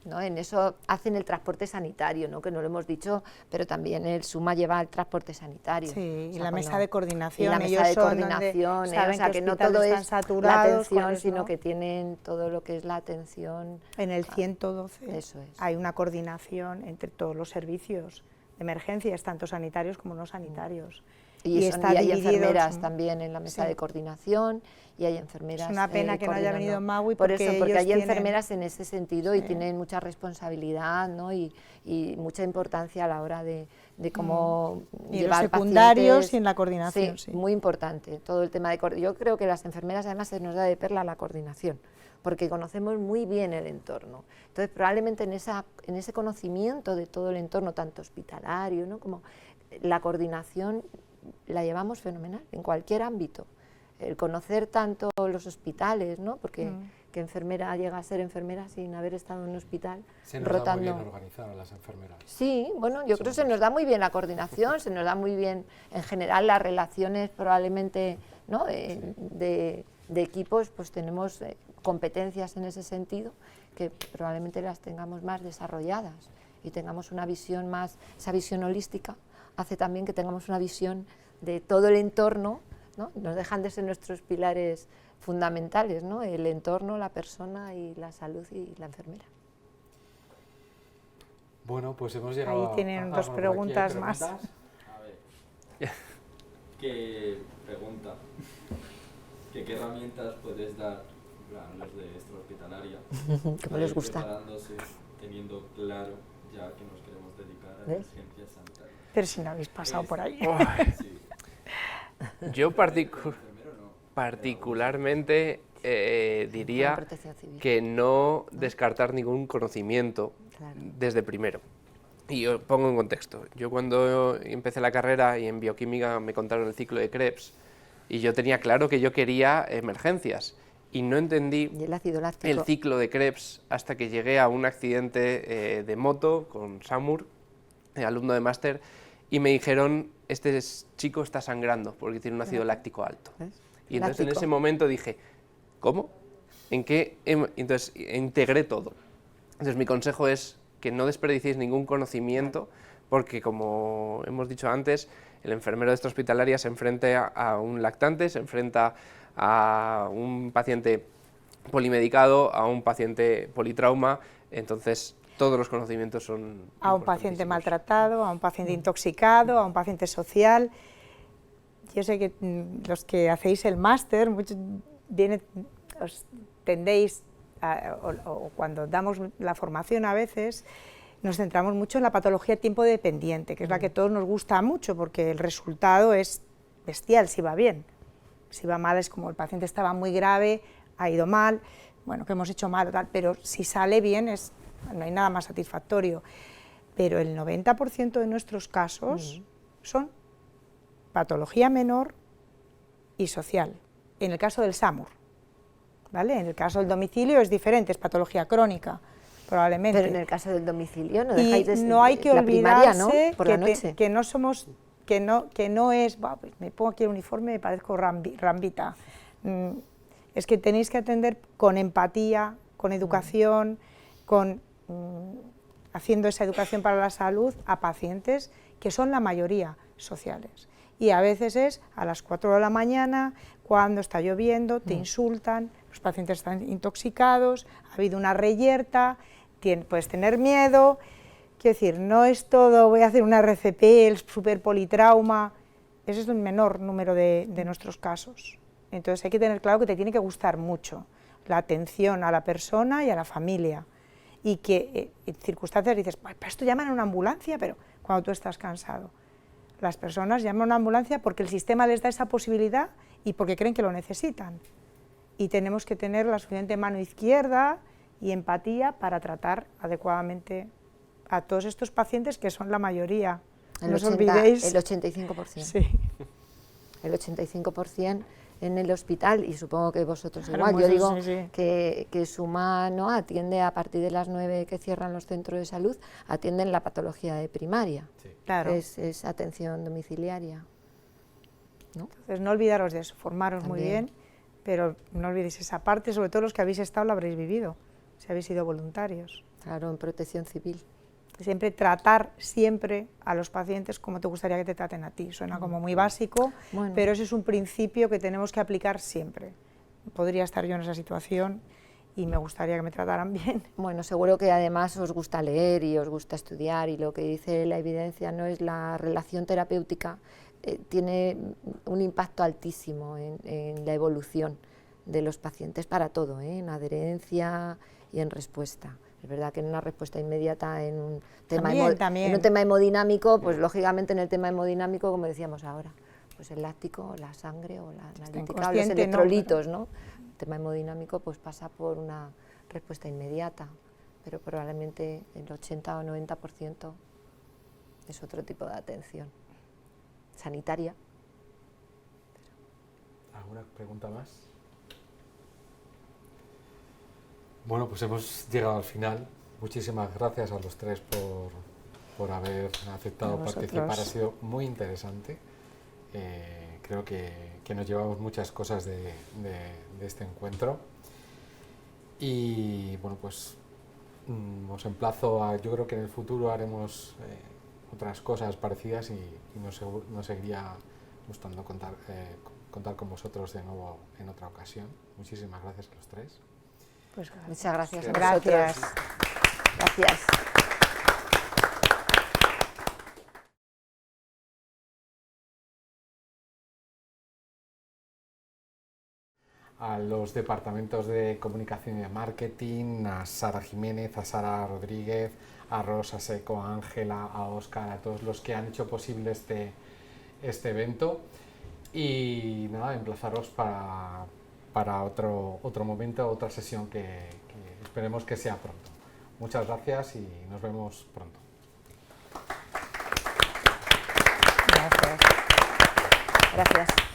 ¿no? En eso hacen el transporte sanitario, ¿no? Que no lo hemos dicho, pero también el SUMA lleva el transporte sanitario. Sí, O sea, y la mesa de coordinación. Y la mesa ellos de son coordinación, donde saben o sea, qué que no hospitales todo están es saturados, la atención, cuáles sino no. que tienen todo lo que es la atención. En el 112 Eso es. hay una coordinación entre todos los servicios de emergencias, tanto sanitarios como no sanitarios. Y hay enfermeras también en la mesa sí. de coordinación, y hay enfermeras. Es una pena que no haya venido Magui por porque eso, porque ellos hay tienen... enfermeras en ese sentido y Sí. tienen mucha responsabilidad, ¿no? y mucha importancia a la hora de cómo Y en llevar los secundarios pacientes. y en la coordinación, Sí, sí. muy importante todo el tema de yo creo que las enfermeras además se nos da de perla la coordinación, porque conocemos muy bien el entorno. Entonces probablemente en ese conocimiento de todo el entorno, tanto hospitalario, ¿no? Como la coordinación la llevamos fenomenal en cualquier ámbito. El conocer tanto los hospitales, ¿no? Porque que enfermera llega a ser enfermera sin haber estado en un hospital Se nos rotando. da muy bien organizar a las enfermeras. Sí, bueno, yo creo que se nos da muy bien la coordinación, se nos da muy bien en general las relaciones probablemente, ¿no? de equipos, pues tenemos competencias en ese sentido que probablemente las tengamos más desarrolladas y tengamos una visión más, esa visión holística hace también que tengamos una visión de todo el entorno, ¿no? No dejan de ser nuestros pilares fundamentales, ¿no? El entorno, la persona y la salud y la enfermera. Bueno, pues hemos llegado Ahí tienen a... dos por aquí hay preguntas más. A ver, ¿qué pregunta? ¿Qué herramientas puedes dar a los de extrahospitalaria ¿Cómo para les ir gusta? preparándose, teniendo claro ya que nos queremos dedicar a ¿Ves? emergencias sanitarias? Pero si no habéis pasado por ahí. Sí. Yo Enfermero no. particularmente diría Protección civil. que no descartar ningún conocimiento Claro. desde primero. Y yo pongo en contexto. Yo cuando empecé la carrera y en bioquímica me contaron el ciclo de Krebs y yo tenía claro que yo quería emergencias y no entendí Y el ácido láctico. el ciclo de Krebs hasta que llegué a un accidente de moto con Samur, alumno de máster, y me dijeron, este chico está sangrando porque tiene un ácido láctico alto. ¿Ves? Y entonces en Láctico. ese momento dije, ¿cómo? ¿En qué? Entonces integré todo. Entonces mi consejo es que no desperdiciéis ningún conocimiento porque, como hemos dicho antes, el enfermero de extrahospitalaria se enfrenta a un lactante, se enfrenta a un paciente polimedicado, a un paciente politrauma, entonces todos los conocimientos son A un paciente importantísimos. maltratado, a un paciente intoxicado, a un paciente social. Yo sé que los que hacéis el máster, muchos os tendéis, o cuando damos la formación a veces, nos centramos mucho en la patología tiempo dependiente, que es la que a todos nos gusta mucho, porque el resultado es bestial si va bien. Si va mal es como el paciente estaba muy grave, ha ido mal, bueno, que hemos hecho mal, tal, pero si sale bien no hay nada más satisfactorio. Pero el 90% de nuestros casos son patología menor y social. En el caso del SAMUR, ¿vale? En el caso del domicilio es diferente, es patología crónica, probablemente. Pero en el caso del domicilio no Y dejáis de no hay que la primaria, ¿no? olvidarse Por la noche. que no somos, que no es, pues me pongo aquí el uniforme y me parezco Rambita. Es que tenéis que atender con empatía, con educación, haciendo esa educación para la salud a pacientes que son la mayoría sociales. Y a veces es a las 4 de la mañana, cuando está lloviendo, te insultan, los pacientes están intoxicados, ha habido una reyerta, puedes tener miedo. Quiero decir, no es todo, voy a hacer una RCP, el super politrauma, ese es un menor número de nuestros casos. Entonces hay que tener claro que te tiene que gustar mucho la atención a la persona y a la familia, y que en circunstancias dices, pues para esto llaman a una ambulancia, pero cuando tú estás cansado. Las personas llaman a una ambulancia porque el sistema les da esa posibilidad y porque creen que lo necesitan. Y tenemos que tener la suficiente mano izquierda y empatía para tratar adecuadamente a todos estos pacientes, que son la mayoría. El No os 80, olvidéis. el 85%. Sí. El 85% en el hospital, y supongo que vosotros Claro, igual. Yo digo sí, sí. que Suma, ¿no?, atiende a partir de las 9 que cierran los centros de salud, atienden la patología de primaria. Sí. Claro. Es atención domiciliaria, ¿no? Entonces no olvidaros de eso, formaros muy También. bien, pero no olvidéis esa parte, sobre todo los que habéis estado lo habréis vivido, si habéis sido voluntarios. Claro, en protección civil. Siempre tratar siempre a los pacientes como te gustaría que te traten a ti. Suena como muy básico, Bueno. pero ese es un principio que tenemos que aplicar siempre. Podría estar yo en esa situación y me gustaría que me trataran bien. Bueno, seguro que además os gusta leer y os gusta estudiar, y lo que dice la evidencia no es la relación terapéutica, tiene un impacto altísimo en la evolución de los pacientes para todo, en adherencia y en respuesta. Es verdad que en una respuesta inmediata, en un tema, También. En un tema hemodinámico, pues lógicamente en el tema hemodinámico, como decíamos ahora, pues el láctico, la sangre o la analítica, o los inconsciente, ¿no? electrolitos, ¿no? El tema hemodinámico pues pasa por una respuesta inmediata, pero probablemente el 80 o 90% es otro tipo de atención sanitaria. ¿Alguna pregunta más? Bueno, pues hemos llegado al final. Muchísimas gracias a los tres por haber aceptado A vosotros. participar. Ha sido muy interesante. Creo que nos llevamos muchas cosas de este encuentro. Y bueno, pues os emplazo a, yo creo que en el futuro haremos otras cosas parecidas y nos seguiría gustando contar con vosotros de nuevo en otra ocasión. Muchísimas gracias a los tres. Pues gracias. Muchas gracias a Gracias. vosotros. Gracias. A los departamentos de comunicación y de marketing, a Sara Jiménez, a Sara Rodríguez, a Rosa Seco, a Ángela, a Óscar, a todos los que han hecho posible este evento. Y nada, emplazaros para otro momento, otra sesión que esperemos que sea pronto. Muchas gracias y nos vemos pronto. Gracias. Gracias.